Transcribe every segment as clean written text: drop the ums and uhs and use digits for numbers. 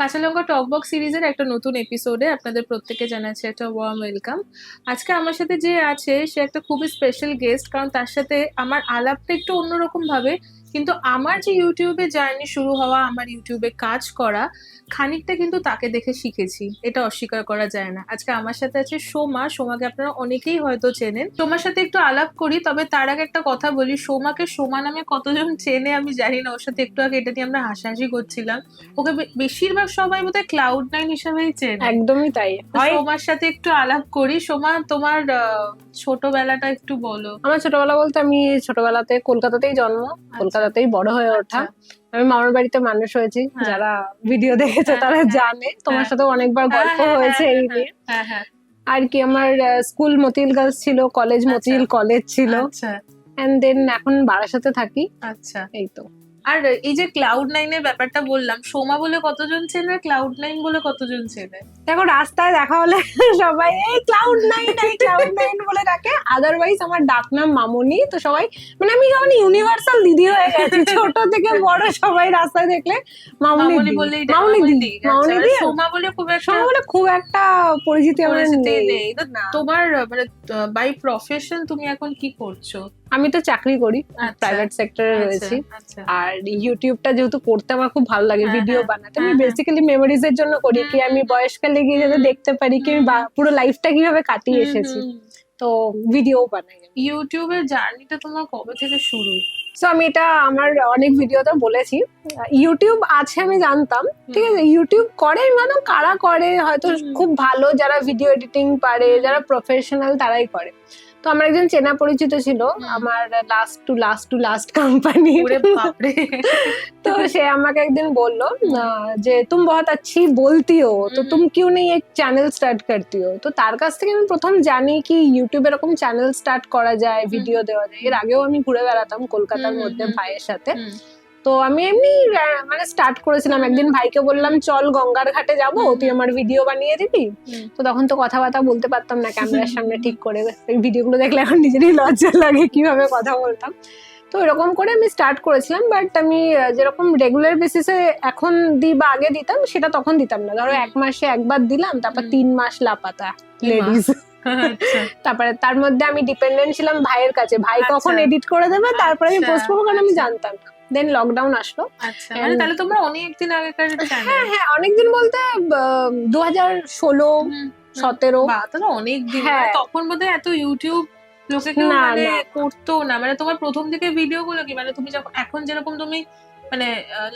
কাঁচা লঙ্কা টকবক সিরিজের একটা নতুন এপিসোডে আপনাদের প্রত্যেককে জানাচ্ছি একটা ওয়ার্ম ওয়েলকাম। আজকে আমার সাথে যে আছে সে একটা খুবই স্পেশাল গেস্ট, কারণ তার সাথে আমার আলাপটা একটু অন্যরকম ভাবে, কিন্তু আমার যে ইউটিউবে জার্নি শুরু হওয়া, আমার ইউটিউবে কাজ করা খানিকটা কিন্তু তাকে দেখে শিখেছি, এটা অস্বীকার করা যায় না। আজকে আমার সাথে আছে সোমা। সোমাকে আপনারা অনেকেই হয়তো চেনেন। সোমার সাথে একটু আলাপ করি, তবে তার আগে একটা কথা বলি, সোমাকে সোমা নামে কতজন চেনে আমি জানি না। ওর সাথে একটু আগে এটা নিয়ে আমরা হাসাহাসি করছিলাম। ওকে বেশিরভাগ সবাই বোধহয় ক্লাউড9 হিসেবেই চেনে। একদমই তাই তো হয়। সোমার সাথে একটু আলাপ করি। সোমা, তোমার ছোটবেলাটা একটু বলো। আমার ছোটবেলা বলতে আমি ছোটবেলাতে কলকাতাতেই জন্ম, কলকাতাতেই বড় হয়ে ওঠা। আমি মামার বাড়িতে মানুষ হয়েছি, হ্যাঁ। যারা ভিডিও দেখেছে তারা জানে। তোমার সাথে অনেকবার গল্প হয়েছে এই নিয়ে। আর কি আমার স্কুল মতিল গার্লস ছিল, কলেজ মতিল কলেজ ছিল, এন্ড দেন এখন বারাসাতে থাকি। আচ্ছা, এই তো। আর এই যে ক্লাউড9 এর ব্যাপারটা বললাম, সোমা বলে কতজন চেনে, ক্লাউড9 বলে কতজন চেনে? দেখো রাস্তায় দেখা হলে সবাই এই ক্লাউড9 বলে ডাকে। আদারওয়াইজ আমার ডাক নাম মামনি। তো সবাই মানে আমি যেমন ইউনিভার্সাল দিদি হয়ে গেছি, ছোট থেকে বড় সবাই রাস্তায় দেখলে মামনি বলেই মামনি দি মামনি দি। সোমা বলে খুব একটা পরিচিতি আমার নেই। তোমার মানে বাই প্রফেশন তুমি এখন কি করছো? আমি তো চাকরি করি, প্রাইভেট সেক্টরে রয়েছি। আর ইউটিউবটা যেহেতু করতে আমার খুব ভালো লাগে, ভিডিও বানাতে, আমি বেসিক্যালি মেমোরিজ এর জন্য করি, কি আমি বয়সকালে গিয়ে যাতে দেখতে পারি কি আমি পুরো লাইফটা কিভাবে কাটিয়ে এসেছি। তো ভিডিও বানাই। ইউটিউবের জার্নিটা তোমার কবে থেকে শুরু? সো আমি এটা আমার অনেক ভিডিওতে বলেছি, ইউটিউব আছে আমি জানতাম, ঠিক আছে। ইউটিউব করে মানে কারা করে হয়তো খুব ভালো, যারা ভিডিও এডিটিং পারে, যারা প্রফেশনাল তারাই করে। তো আমার একজন চেনা পরিচিত ছিল, আমার লাস্ট কোম্পানি। তো সে আমাকে একদিন বললো যে তুম বহুত আচ্ছি বলতি হো, তো তুম কিউ নেই এক চ্যানেল স্টার্ট করতি হো। তো তার কাছ থেকে আমি প্রথম জানি কি ইউটিউবে এরকম চ্যানেল স্টার্ট করা যায়, ভিডিও দেওয়া যায়। এর আগেও আমি ঘুরে বেড়াতাম কলকাতার মধ্যে ভাইয়ের সাথে। তো আমি এমনি মানে স্টার্ট করেছিলাম। একদিন ভাইকে বললাম চল গঙ্গার ঘাটে যাবো, তুই আমার ভিডিও বানিয়ে দিবি। তো তখন তো কথাবার্তা বলতে পারতাম না ক্যামেরার সামনে ঠিক করে, ভিডিওগুলো দেখলে এখন নিজেরই লজ্জা লাগে কিভাবে কথা বলতাম। তো এরকম করে আমি স্টার্ট করেছিলাম, বাট আমি যেরকম রেগুলার বেসিসে এখন দিই বা আগে দিতাম সেটা তখন দিতাম না। ধরো 1 মাসে একবার দিলাম, তারপর 3 মাস লাপাতা লেডিস। তারপরে তার মধ্যে আমি ডিপেন্ডেন্ট ছিলাম ভাইয়ের কাছে, ভাই কখন এডিট করে দেবে তারপরে আমি পোস্ট করবো, কারণ আমি জানতাম। দেন লকডাউন আসলো। মানে তাহলে তোমরা অনেকদিন আগেকার চ্যানেল? হ্যাঁ অনেকদিন বলতে 2016-17। তাহলে অনেকদিন। তখন বোধহয় এত ইউটিউব লোকে কেউ মানে করতো না। মানে তোমার প্রথম দিকে ভিডিও গুলো কি, মানে তুমি যখন এখন যেরকম তুমি মানে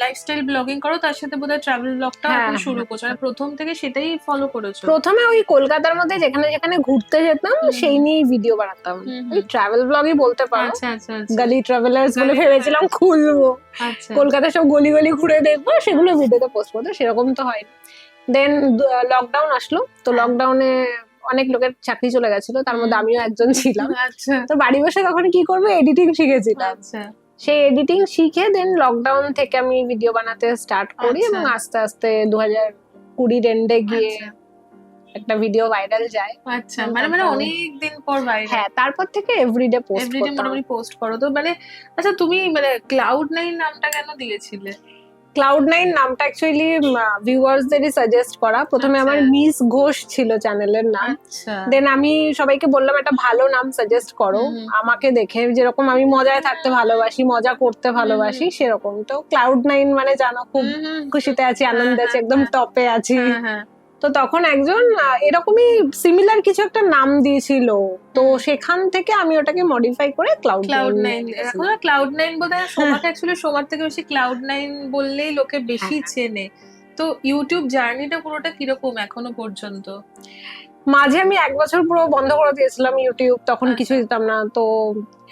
লাইফস্টাইল ব্লগিং করো, তার সাথে বোধহয় ট্রাভেল ব্লগটা এখন শুরু করছো, মানে প্রথম থেকে সেটাই ফলো করেছো? প্রথমে ওই কলকাতার মধ্যে যেখানে যেখানে ঘুরতে যেতাম সেই নিয়েই ভিডিও বানাতাম, ওই ট্রাভেল ব্লগই বলতে পারো। গলি ট্রাভেলার্স বলে ভেবেছিলাম খুলবো, কলকাতা সব গলি গলি ঘুরে দেখবো, সেগুলো ভিডিওতে পোস্ট করতো, সেরকম তো হয়। দেন লকডাউন আসলো, তো লকডাউনে অনেক লোকের চাকরি চলে গেছিল, তার মধ্যে আমিও একজন ছিলাম। তো বাড়ি বসে তখন কি করবো, এডিটিং শিখেছিলাম। সেই এডিটিং শিখে দেন লকডাউন থেকে আমি ভিডিও বানাতে স্টার্ট করি, এবং আস্তে আস্তে 2020 এন্ডে গিয়ে একটা ভিডিও ভাইরাল যায়। মানে অনেক দিন পর ভাইরাল। হ্যাঁ, তারপর থেকে এভরিডে পোস্ট করো। তো মানে আচ্ছা, তুমি মানে ক্লাউড9 নামটা কেন দিয়েছিলে? ক্লাউড9 নামটা অ্যাকচুয়ালি ভিউয়ার্সদেরই সাজেস্ট করা। প্রথমে আমার মিস ঘোষ ছিল চ্যানেলের নাম। দেন আমি সবাইকে বললাম একটা ভালো নাম সাজেস্ট করো আমাকে দেখে, যেরকম আমি মজায় থাকতে ভালোবাসি, মজা করতে ভালোবাসি, সেরকম। তো ক্লাউড9 মানে জানো খুব খুশিতে আছি, আনন্দে আছি, একদম টপে আছি। তো তখন একজন এরকমই সিমিলার কিছু একটা নাম দিয়েছিল, তো সেখান থেকে আমি ওটাকে মডিফাই করে ক্লাউড9। এখন ক্লাউড9 বোধহয় সোমাকে অ্যাকচুয়ালি সোমার থেকে বেশি ক্লাউড9 বললেই লোকে বেশি চেনে। তো ইউটিউব জার্নিটা পুরোটা কিরকম এখনো পর্যন্ত? মাঝে আমি 1 বছর পুরো বন্ধ করে দিয়েছিলাম ইউটিউব, তখন কিছু দিতাম না। তো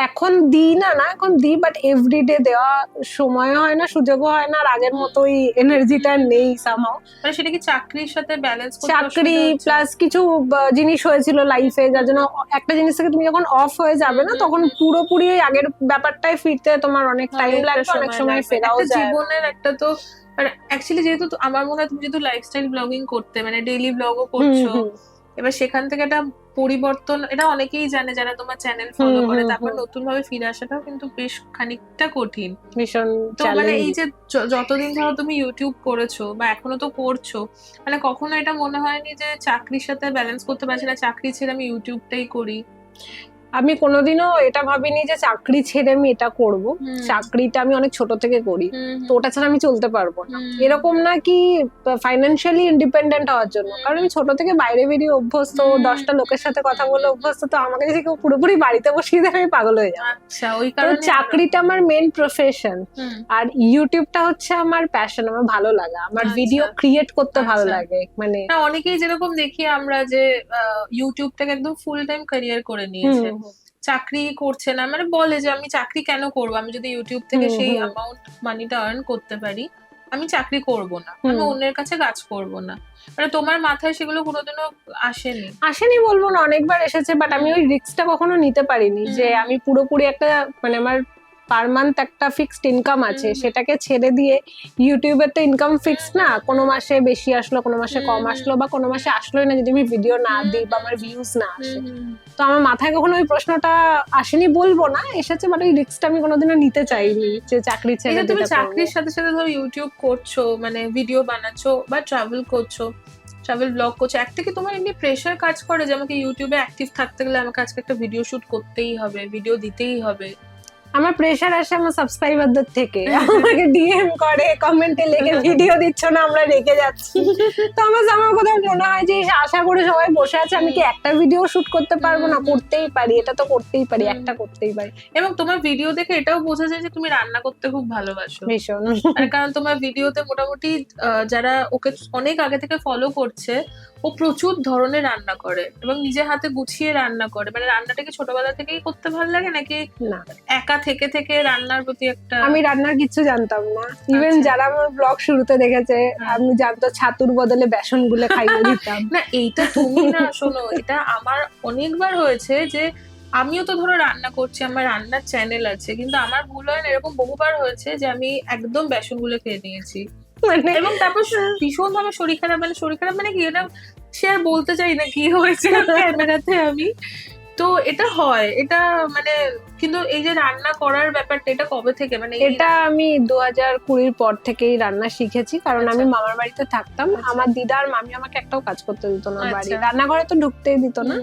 এখন দিই না, এখন দিই, বাট এভরিডে দেওয়া সময় হয় না, সুযোগও হয় না, আর আগের মতোই এনার্জিটা নেই সামহাও। মানে সেটা কি চাকরির সাথে ব্যালেন্স করতে? চাকরি প্লাস কিছু জিনিস হয়েছিল লাইফে, যার জন্য একটা জিনিস থেকে তুমি যখন অফ হয়ে যাবে না, তখন পুরোপুরি আগের ব্যাপারটাই ফিরতে তোমার অনেক টাইম লাগবে, অনেক সময় ফেরাও যায়। জীবনের একটা তো মানে অ্যাকচুয়ালি যেহেতু আমার মনে হয় তুমি যেহেতু লাইফস্টাইল ব্লগিং করতে, মানে ডেইলি ব্লগও করছো, এবার সেখান থেকে একটা পরিবর্তন এটা অনেকেই জানে যারা তোমার চ্যানেল ফলো করে, তারপর নতুন ভাবে ফিরে আসাটাও কিন্তু বেশ খানিকটা কঠিন। ভীষণ তো মানে এই চ্যালেঞ্জ। যে যতদিন ধরো তুমি ইউটিউব করেছো বা এখনো তো করছো, মানে কখনো এটা মনে হয়নি যে চাকরির সাথে ব্যালেন্স করতে পারছি না, চাকরি ছেড়ে আমি ইউটিউবটাই করি? আমি কোনোদিনও এটা ভাবিনি যে চাকরি ছেড়ে আমি এটা করব। চাকরিটা আমি অনেক ছোট থেকে করি, তো ওটা ছাড়া আমি চলতে পারবো না। এরকম না কি ফাইন্যান্সিয়ালি ইন্ডিপেন্ডেন্ট হওয়ার জন্য, কারণ আমি ছোট থেকে বাইরে বেরিয়ে অভ্যস্ত, 10টা লোকের সাথে কথা বলে অভ্যস্ত, তো আমাকে যদি কেউ পুরোপুরি বাড়িতে বসিয়ে দেয় আমি পাগল হয়ে যাবো। আচ্ছা, ওই তো কারণে চাকরিটা আমার মেন প্রফেশন, আর ইউটিউবটা হচ্ছে আমার প্যাশন, আমার ভালো লাগা, আমার ভিডিও ক্রিয়েট করতে ভালো লাগে। মানে অনেকেই যেরকম দেখি আমরা যে ইউটিউবটাকে একদম ফুল টাইম ক্যারিয়ার করে নিয়েছে, চাকরি করছে না, মানে বলে যে আমি চাকরি কেন করবো, আমি যদি ইউটিউব থেকে সেই অ্যামাউন্ট মানিটা আর্ন করতে পারি, আমি চাকরি করব না, আমি অন্যের কাছে কাজ করব না। মানে তোমার মাথায় সেগুলো কোনোদিনও আসেনি? আসেনি বলবো না, অনেকবার এসেছে, বাট আমি ওই রিস্কটা কখনো নিতে পারিনি যে আমি পুরোপুরি একটা, মানে আমার পার মান্থ একটা ফিক্সড ইনকাম আছে, সেটাকে ছেড়ে দিয়ে ইউটিউবের তো ইনকাম ফিক্সড না, কোনো মাসে বেশি আসলো, কোনো মাসে কম আসলো, বা কোনো মাসে আসলোই না যদি আমি ভিডিও না দিই বা আমার ভিউজ না আসে। তো আমার মাথায় কখনো ওই প্রশ্নটা আসেনি বলবো না, এসেছে, বাট ওই রিস্কটা আমি কোনোদিনও নিতে চাইনি যে চাকরি ছেড়ে। তুমি চাকরির সাথে সাথে ধরো ইউটিউব করছো, মানে ভিডিও বানাচ্ছো বা ট্রাভেল করছো, ট্রাভেল ব্লগ করছো, একটা কি তোমার এমনি প্রেশার কাজ করে যে আমাকে ইউটিউবে অ্যাক্টিভ থাকতে গেলে আমাকে আজকে একটা ভিডিও শুট করতেই হবে, ভিডিও দিতেই হবে? আমার প্রেশার আসে আমার সাবস্ক্রাইবারদের থেকে, আমাকে ডিএম করে, কমেন্টে লেখে ভিডিও দিচ্ছ না, আমরা রেখে যাচ্ছি। তো আমার কোথাও মনে হয় যে আশা করে সবাই বসে আছে, আমি কি একটা ভিডিও শুট করতে পারবো না? করতেই পারি, এটা তো করতেই পারি, একটা করতেই পারি। এবং তোমার ভিডিও দেখে এটাও বোঝা যায় যে তুমি রান্না করতে খুব ভালোবাসো ভীষণ। কারণ তোমার ভিডিওতে মোটামুটি যারা ওকে অনেক আগে থেকে ফলো করছে, ও প্রচুর ধরনের রান্না করে এবং নিজে হাতে গুছিয়ে রান্না করে। মানে রান্নাটাকে ছোটবেলা থেকেই করতে ভালো লাগে নাকি না একা থেকে থেকে রান্নার প্রতি একটা? আমি রান্নার কিছু জানতাম না, ইভেন যারা আমার ব্লগ শুরুতে দেখেছে আমি জানতো ছাতুর বদলে বেসন গুলে খাইয়ে দিতাম। না এইটা তুমি না, শোনো, এটা আমার অনেকবার হয়েছে যে আমিও তো ধরো রান্না করছি, আমার রান্নার চ্যানেল আছে, কিন্তু আমার ভুল হয় না, এরকম বহুবার হয়েছে যে আমি একদম বেসন গুলে খেয়ে নিয়েছি এবং তারপর ভীষণ ভাবে শরীর খারাপ, মানে শরীর খারাপ মানে কি, এটা সে আর বলতে চাই না কি হয়েছে ক্যামেরাতে আমি। তো এটা হয়, এটা মানে, কিন্তু এই যে রান্না করার ব্যাপারটা এটা কবে থেকে, মানে এটা আমি 2020 পর থেকেই রান্না শিখেছি, কারণ আমি মামার বাড়িতে থাকতাম, আমার দিদা আর মামি আমাকে একটাও কাজ করতে দিত না, বাড়ি রান্নাঘরে তো ঢুকতেই দিত না।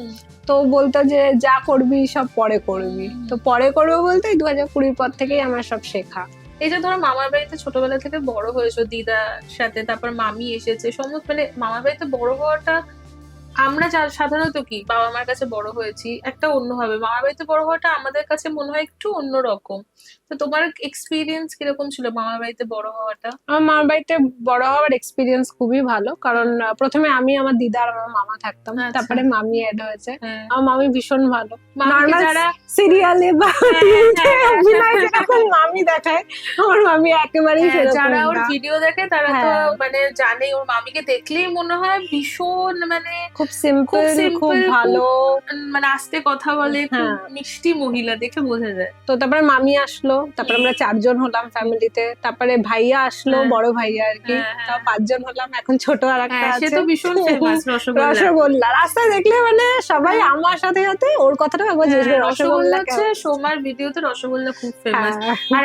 তো বলতো যে যা করবি সব পরে করবি, তো পরে করবো বলতে 2020 পর থেকেই আমার সব শেখা। এই যে ধরো মামার বাড়িতে ছোটবেলা থেকে বড় হয়েছো দিদার সাথে, তারপর মামি এসেছে, সমস্ত মানে মামার বাড়িতে বড় হওয়াটা, আমরা সাধারণত কি বাবা মার কাছে বড় হয়েছি একটা অন্যভাবে, মামার বাড়িতে বড় হওয়াটা আমাদের কাছে মনে হয় একটু অন্যরকম। তো তোমার এক্সপিরিয়েন্স কিরকম ছিল মামার বাড়িতে বড় হওয়াটা? আমার মামার বাড়িতে বড় হওয়ার এক্সপিরিয়েন্স খুবই ভালো, কারণ প্রথমে আমি, আমার দিদা আর আমার মামা থাকতাম, তারপরে মামি এড হয়েছে। আমার মামি ভীষণ ভালো, যারা সিরিয়ালে বা অভিনয় যেরকম মামি দেখায়, আমার মামি একেবারেই যারা ওর ভিডিও দেখে তারা তো মানে জানে, ওর মামিকে দেখলেই মনে হয় ভীষণ মানে খুব সিম্পল, খুব ভালো, মানে আস্তে কথা বলে, খুব মিষ্টি মহিলা, দেখে বোঝা যায়। তো তারপরে মামি আসলো, তারপরে আমরা 4 জন হলাম ফ্যামিলিতে, তারপরে ভাইয়া আসলো, বড় ভাইয়া আর কি, তাও 5 জন হলাম, এখন ছোট আর একটা আছে, সে তো ভীষণ ফেমাস, রসগোল্লা। রাস্তায় দেখলে মানে সবাই আমার সাথে সাথে ওর কথাটা একবার জিজ্ঞেস করে, রসগোল্লা হচ্ছে সোমার ভিডিওতে রসগোল্লা খুব ফেমাস। আর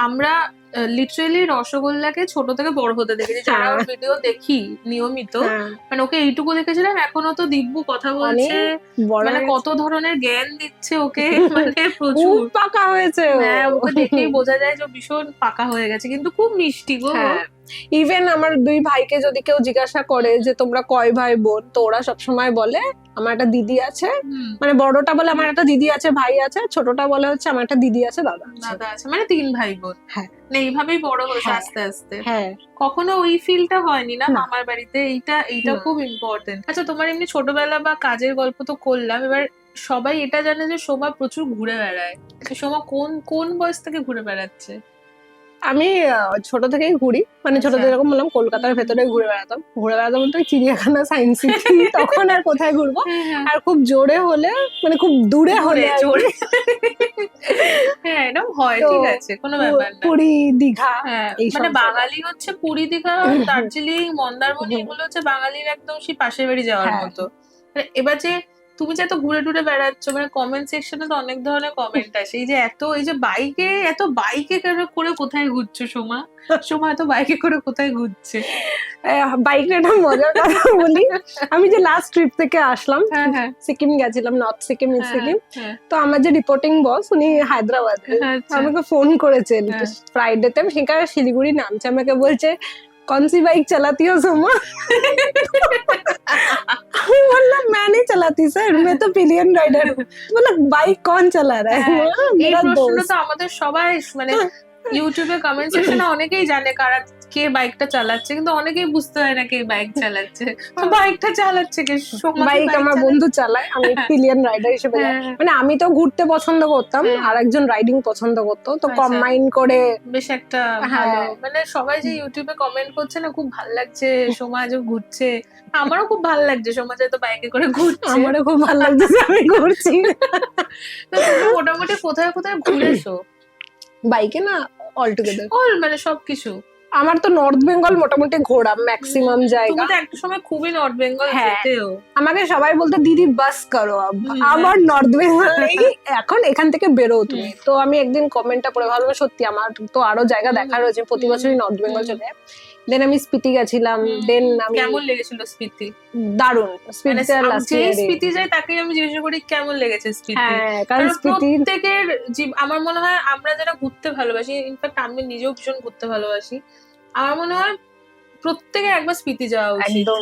আমরা লিটারেলি রসগোল্লাকে ছোট থেকে বড় হতে দেখেছি, যারা ওর ভিডিও দেখি নিয়মিত, মানে ওকে এইটুকু দেখেছিলাম, এখনো তো দিব্যু কথা বলছে, মানে কত ধরনের জ্ঞান দিচ্ছে ওকে, মানে প্রচুর পাকা হয়েছে। ওকে দেখেই বোঝা যায় যে ভীষণ পাকা হয়ে গেছে, কিন্তু খুব মিষ্টি গো। ইভেন আমার 2 ভাইকে যদি কেউ জিজ্ঞাসা করে যে তোমরা কয় ভাই বোন, তো ওরা সবসময় বলে আমার একটা দিদি আছে, মানে বড়টা বলে আমার একটা দিদি আছে, ভাই আছে, ছোটটা বলে হচ্ছে আমার একটা দিদি আছে, দাদা আছে, মানে 3 ভাই বোন। এইভাবেই বড় হয়েছে আস্তে আস্তে। কখনো ওই ফিলটা হয়নি না মামার বাড়িতে? এইটা খুব ইম্পর্টেন্ট। আচ্ছা, তোমার এমনি ছোটবেলা বা কাজের গল্প তো করলাম, এবার সবাই এটা জানে যে সোমা প্রচুর ঘুরে বেড়ায়। সোমা কোন বয়স থেকে ঘুরে বেড়াচ্ছে? আমি ছোট থেকেই ঘুরি, মানে ছোট থেকে এরকম বললাম কলকাতার ভেতরে ঘুরে বেড়াতাম বলতে চিড়িয়াখানা, সায়েন্স সিটি, তখন আর কোথায় ঘুরবো, আর খুব জোরে হলে মানে খুব দূরে হলে এরকম হয়, ঠিক আছে, কোনো ব্যাপার না। পুরী, দীঘা, মানে বাঙালি হচ্ছে পুরী, দীঘা, দার্জিলিং, মন্দারমণি, এগুলো হচ্ছে বাঙালির একদম সেই পাশের বাড়ি যাওয়ার মতো। এবার যে তুমি যে এত ঘুরে টুরে বেড়াচ্ছ, মানে কমেন্ট সেকশনে তো অনেক ধরনের কমেন্ট আসে, এই যে এত বাইকে করে কোথায় ঘুরছো সোমা? সোমা এত বাইকে করে কোথায় ঘুরছে? বাইক একটা মজার কথা বলি, আমি যে লাস্ট ট্রিপ থেকে আসলাম, হ্যাঁ হ্যাঁ সিকিম গেছিলাম, নর্থ সিকিম, ইস্ট সিকিম। হ্যাঁ, তো আমার যে রিপোর্টিং বস উনি হায়দ্রাবাদে, আচ্ছা। আমাকে ফোন করেছেন হ্যাঁ। ফ্রাইডেতে, আমি সেখানে শিলিগুড়ি নামছে, আমাকে বলছে কনসি বাইক চালাती हो সোমা? আমি বললাম मैं नहीं चलाती सर, मैं तो पिलियन राइडर हूँ। बोला बाइक कौन चला रहा है? হ্যাঁ, बोला, এই मेरा প্রশ্নটা दोस्त। তো আমাদের সবাই মানে ইউটিউবে কমেন্ট সেকশনে অনেকেই জানে কে বাইকটা চালাচ্ছে, কিন্তু অনেকেই বুঝতে পারে না কে বাইক চালাচ্ছে। তো বাইকটা চালাচ্ছে কে? সোমা কি বাইক আমার চালাচ্ছে? বন্ধু চালায়, আমি পিলিয়ন রাইডার হিসেবে যাই। হ্যাঁ। মানে আমি তো ঘুরতে পছন্দ করতাম, হ্যাঁ। আর একজন রাইডিং পছন্দ করতো, তো আচ্ছা। কম্বাইন করে বেশ একটা হ্যাঁ। ভালো, মানে সবাই যে ইউটিউবে কমেন্ট করছে না, খুব ভালো লাগছে সোমা যে ঘুরছে। আমারও খুব ভালো লাগছে সোমা যে তো বাইকে করে ঘুরছে। আমারও খুব ভালো লাগছে যে আমি ঘুরছি। তো তুমি মোটামুটি কোথায় কোথায় ঘুরেছো? বাইকে না অল টুগেদার, মানে সবকিছু। আমার তো নর্থ বেঙ্গল মোটামুটি ঘোরা ম্যাক্সিমাম তুমি জায়গা। তো একটা সময় খুবই নর্থ বেঙ্গল হ্যাঁ। যেতেও। আমাকে সবাই বলতো দিদি বাস করো আব, হুম, আমার নর্থ বেঙ্গল এখন এখান থেকে বেরো তুমি। তো আমি একদিন কমেন্টটা পড়ে ভাবলাম সত্যি আমার তো আরো জায়গা দেখা রয়েছে, প্রতি বছরই নর্থ বেঙ্গল চলে যায়। দেন আমি স্পিতি গেছিলাম, দেন আমি কেমন লেগেছিল স্পিতি? দারুণ, মানে স্পিতিতে লাস্ট যে ইয়ারে। স্পিতি যায় তাকেই আমি জিজ্ঞাসা করি কেমন লেগেছে স্পিতি। হ্যাঁ, কারণ কারণ স্পিতি প্রত্যেকের আমার মনে হয় আমরা যারা ঘুরতে ভালোবাসি, ইনফ্যাক্ট আমি নিজেও ভীষণ ঘুরতে ভালোবাসি, আমার মনে হয় প্রত্যেকের একবার স্পিতি যাওয়া উচিত। একদম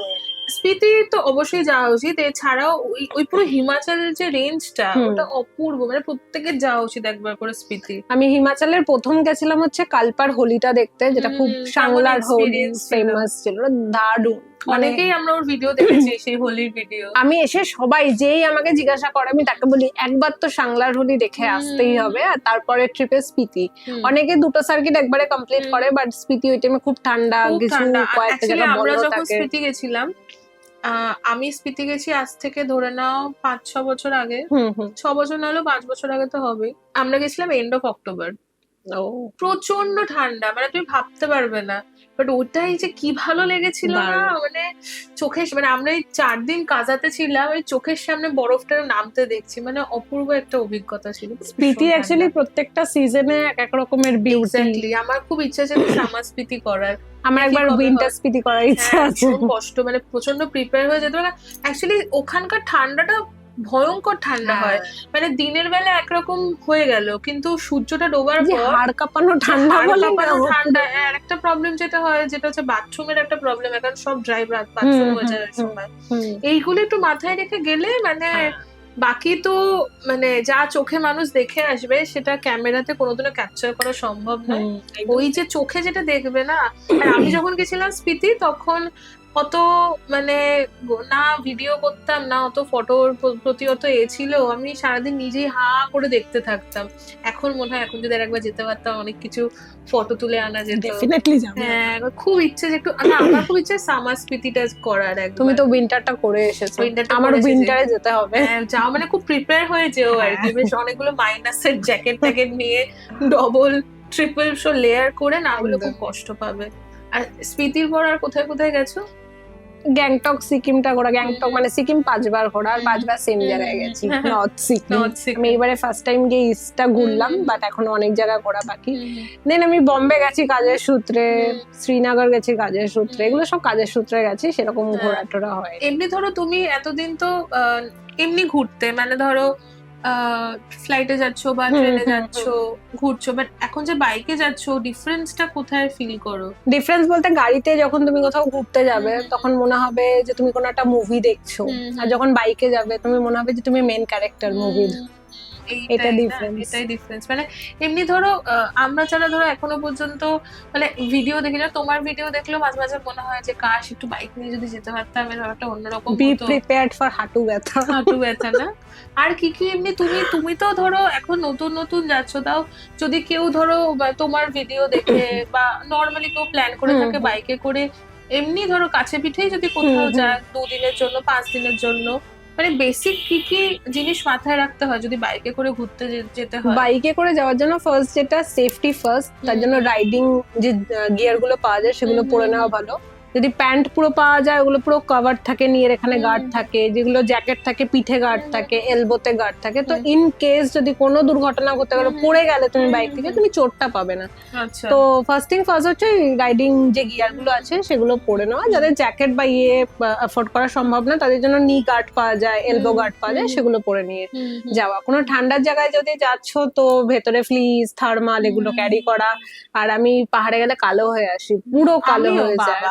স্পিতি তো অবশ্যই যাওয়া উচিত, এছাড়াও ওই পুরো হিমাচলের যে রেঞ্জটা ওটা অপূর্ব, মানে প্রত্যেকের যাওয়া উচিত একবার করে স্পিতি। আমি হিমাচলের প্রথম গেছিলাম হচ্ছে কালপার হোলিটা দেখতে, যেটা খুব সাংলার হোলি ফেমাস ছিল, দারুণ। অনেকেই আমরা ওর ভিডিও দেখেছি, সেই হোলির ভিডিও। আমি এসে সবাই যেই আমাকে জিজ্ঞাসা করে আমি তাকে বলি একবার তো সাংলার হোলি দেখে আসতেই হবে, আর তারপরে ট্রিপে স্পিতি। অনেকে দুটো সার্কিট একবারে কমপ্লিট করে, বাট স্পিতি ওই টাইমে খুব ঠান্ডা, কিছু কয়েকটা জায়গা আমরা বন্ধ যখন থাকে। স্পিতি গেছিলাম, আমি স্পিতি গেছি আজ থেকে ধরে নাও 5-6 বছর আগে। 6 বছর না হলেও 5 বছর আগে তো হবেই। আমরা গেছিলাম এন্ড অফ অক্টোবর। প্রচন্ড ঠান্ডা, মানে তুমি ভাবতে পারবে না, বাট ওটাই যে কি ভালো লেগেছিল না, মানে মানে আমরা এই 4 দিন কাজাতে ছিলাম, ওই চোখের সামনে বরফটা নামতে দেখছি, মানে অপূর্ব একটা অভিজ্ঞতা ছিল। স্পিতি অ্যাকচুয়ালি প্রত্যেকটা সিজনে এক বিউটি। এক্স্যাক্টলি, আমার খুব ইচ্ছা ছিল সামার স্পিতি করার। আমার একবার উইন্টার স্পিতি করার ইচ্ছা আছে। কষ্ট, মানে প্রচন্ড প্রিপেয়ার হয়ে যেতে হবে। অ্যাকচুয়ালি ওখানকার ঠান্ডাটা ভয়ঙ্কর ঠান্ডা হয়, মানে দিনের বেলা একরকম হয়ে গেল, কিন্তু সূর্যটা ডোবার পর হাড় কাঁপানো ঠান্ডা বলে ঠান্ডা। আর একটা প্রবলেম যেটা হয়, যেটা হচ্ছে বাথরুমের একটা প্রবলেম, এখন সব ড্রাই বাথরুম হয়ে যায় সময়। এইগুলো একটু মাথায় রেখে গেলে মানে বাকি তো মানে যা চোখে মানুষ দেখে আসবে সেটা ক্যামেরাতে কোনোদিনও ক্যাপচার করা সম্ভব নয়। ওই যে চোখে যেটা দেখবে না। আর আমি যখন গেছিলাম স্পিতি তখন অত মানে না ভিডিও করতাম না, অত ফটোর প্রতি অত ছিল, আমি সারাদিন নিজেই হা করে দেখতে থাকতাম। এখন মনে হয় এখন যদি একবার যেতে পারতাম অনেক কিছু ফটো তুলে আনা যেত। ডেফিনেটলি যাবো। হ্যাঁ, খুব ইচ্ছে যে একটু আমার খুব ইচ্ছে সামার স্পিতিটা করার। একবার তুমি তো উইন্টারটা করে এসেছো, আমার উইন্টারে যেতে হবে। যাও, মানে খুব প্রিপেয়ার হয়ে যেও আর কি, বেশ অনেকগুলো মাইনাসের জ্যাকেট ট্যাকেট নিয়ে ডবল ট্রিপল লেয়ার করে, না হলে খুব কষ্ট পাবে। আর স্পিতির পর আর কোথায় কোথায় গেছো? গ্যাংটক সিকিমটা ঘোরা, গ্যাংটক মানে সিকিম 5 বার ঘোরা, আর 5 বার সেম জায়গায় গেছি, নর্থ সিকিম। আমি এবারে ফার্স্ট টাইম গিয়ে ইস্টটা ঘুরলাম, বাট এখনো অনেক জায়গা ঘোরা বাকি। দেন আমি বম্বে গেছি কাজের সূত্রে, শ্রীনগর গেছি কাজের সূত্রে, এগুলো সব কাজের সূত্রে গেছি, সেরকম ঘোরা টোরা হয়। এমনি ধরো তুমি এতদিন তো এমনি ঘুরতে, মানে ধরো ফ্লাইটে যাচ্ছো বা ট্রেনে যাচ্ছো ঘুরছো, বাট এখন যে বাইকে যাচ্ছো ডিফারেন্সটা কোথায় ফিল করো? ডিফারেন্স বলতে গাড়িতে যখন তুমি কোথাও ঘুরতে যাবে তখন মনে হবে যে তুমি কোনো একটা মুভি দেখছো, আর যখন বাইকে যাবে তুমি মনে হবে যে তুমি মেন ক্যারেক্টার মুভির। এটাই ডিফারেন্স। মানে এমনি ধরো আমরা যারা ধরো এখনো পর্যন্ত মানে ভিডিও দেখি না, তোমার ভিডিও দেখলেও মাঝে মাঝে মনে হয় যে কাশ একটু বাইক নিয়ে যদি যেতে পারতাম, একটা অন্যরকম বি প্রিপেয়ারড ফর হাঁটু ব্যথা না। আর কি কি এমনি তুমি তো ধরো এখন নতুন নতুন যাচ্ছ, তাও যদি কেউ ধরো তোমার ভিডিও দেখে বা নর্মালি কেউ প্ল্যান করে থাকে বাইকে করে, এমনি ধরো কাছে পিঠেই যদি কোথাও যায় 2 দিনের জন্য 5 দিনের জন্য, মানে বেসিক কি কি জিনিস মাথায় রাখতে হয় যদি বাইকে করে ঘুরতে যেতে হয়? বাইকে করে যাওয়ার জন্য ফার্স্ট যেটা সেফটি ফার্স্ট, তার জন্য রাইডিং যে গিয়ার গুলো পাওয়া যায় সেগুলো পরে নেওয়া ভালো। যদি প্যান্ট পুরো পাওয়া যায় ওগুলো পুরো কভার থাকে, নিয়ে এখানে গার্ড থাকে, যেগুলো জ্যাকেট থাকে পিঠে গার্ড থাকে, এলবোতে গার্ড থাকে। তো ইন কেস যদি কোনো দুর্ঘটনা ঘটতে গেলে, পড়ে গেলে তুমি বাইক থেকে, তুমি চোটটা পাবে না। আচ্ছা। তো ফার্স্ট থিং ফার্স্ট হচ্ছে রাইডিং যে গিয়ার গুলো আছে সেগুলো পরে নেওয়া। যাদের জ্যাকেট বা অ্যাফোর্ড করা সম্ভব না তাদের জন্য নি গার্ড পাওয়া যায়, এলবো গার্ড পাওয়া যায়, সেগুলো পরে নিয়ে যাওয়া। কোনো ঠান্ডার জায়গায় যদি যাচ্ছ তো ভেতরে ফ্লিজ, থার্মাল এগুলো ক্যারি করা। আর আমি পাহাড়ে গেলে কালো হয়ে আসি, পুরো কালো হয়ে যায়,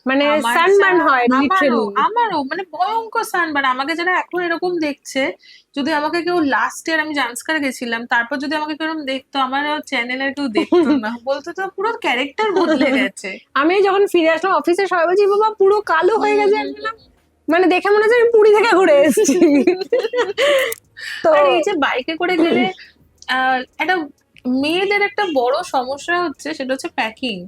মানে সানবার্ন হয় লিটারালি। আমারও মানে ভয়ঙ্কর সানবার্ন। আমাকে যারা এখন এরকম দেখছে, যদি আমাকে কেউ লাস্ট ইয়ার আমি জান্সকার গেছিলাম, তারপর যদি আমাকে কেউ দেখতো, আমার চ্যানেলে কেউ দেখতো না, বলতো তো পুরো ক্যারেক্টার বদলে গেছে। আমি যখন ফিরে আসলাম অফিসে সবাই বলছি বাবা পুরো কালো হয়ে গেছে, মানে দেখে মনে হচ্ছে আমি পুরী থেকে ঘুরে এসেছি। তো আর এই যে বাইকে করে গেলে একটা মেয়েদের একটা বড় সমস্যা হচ্ছে, সেটা হচ্ছে প্যাকিং।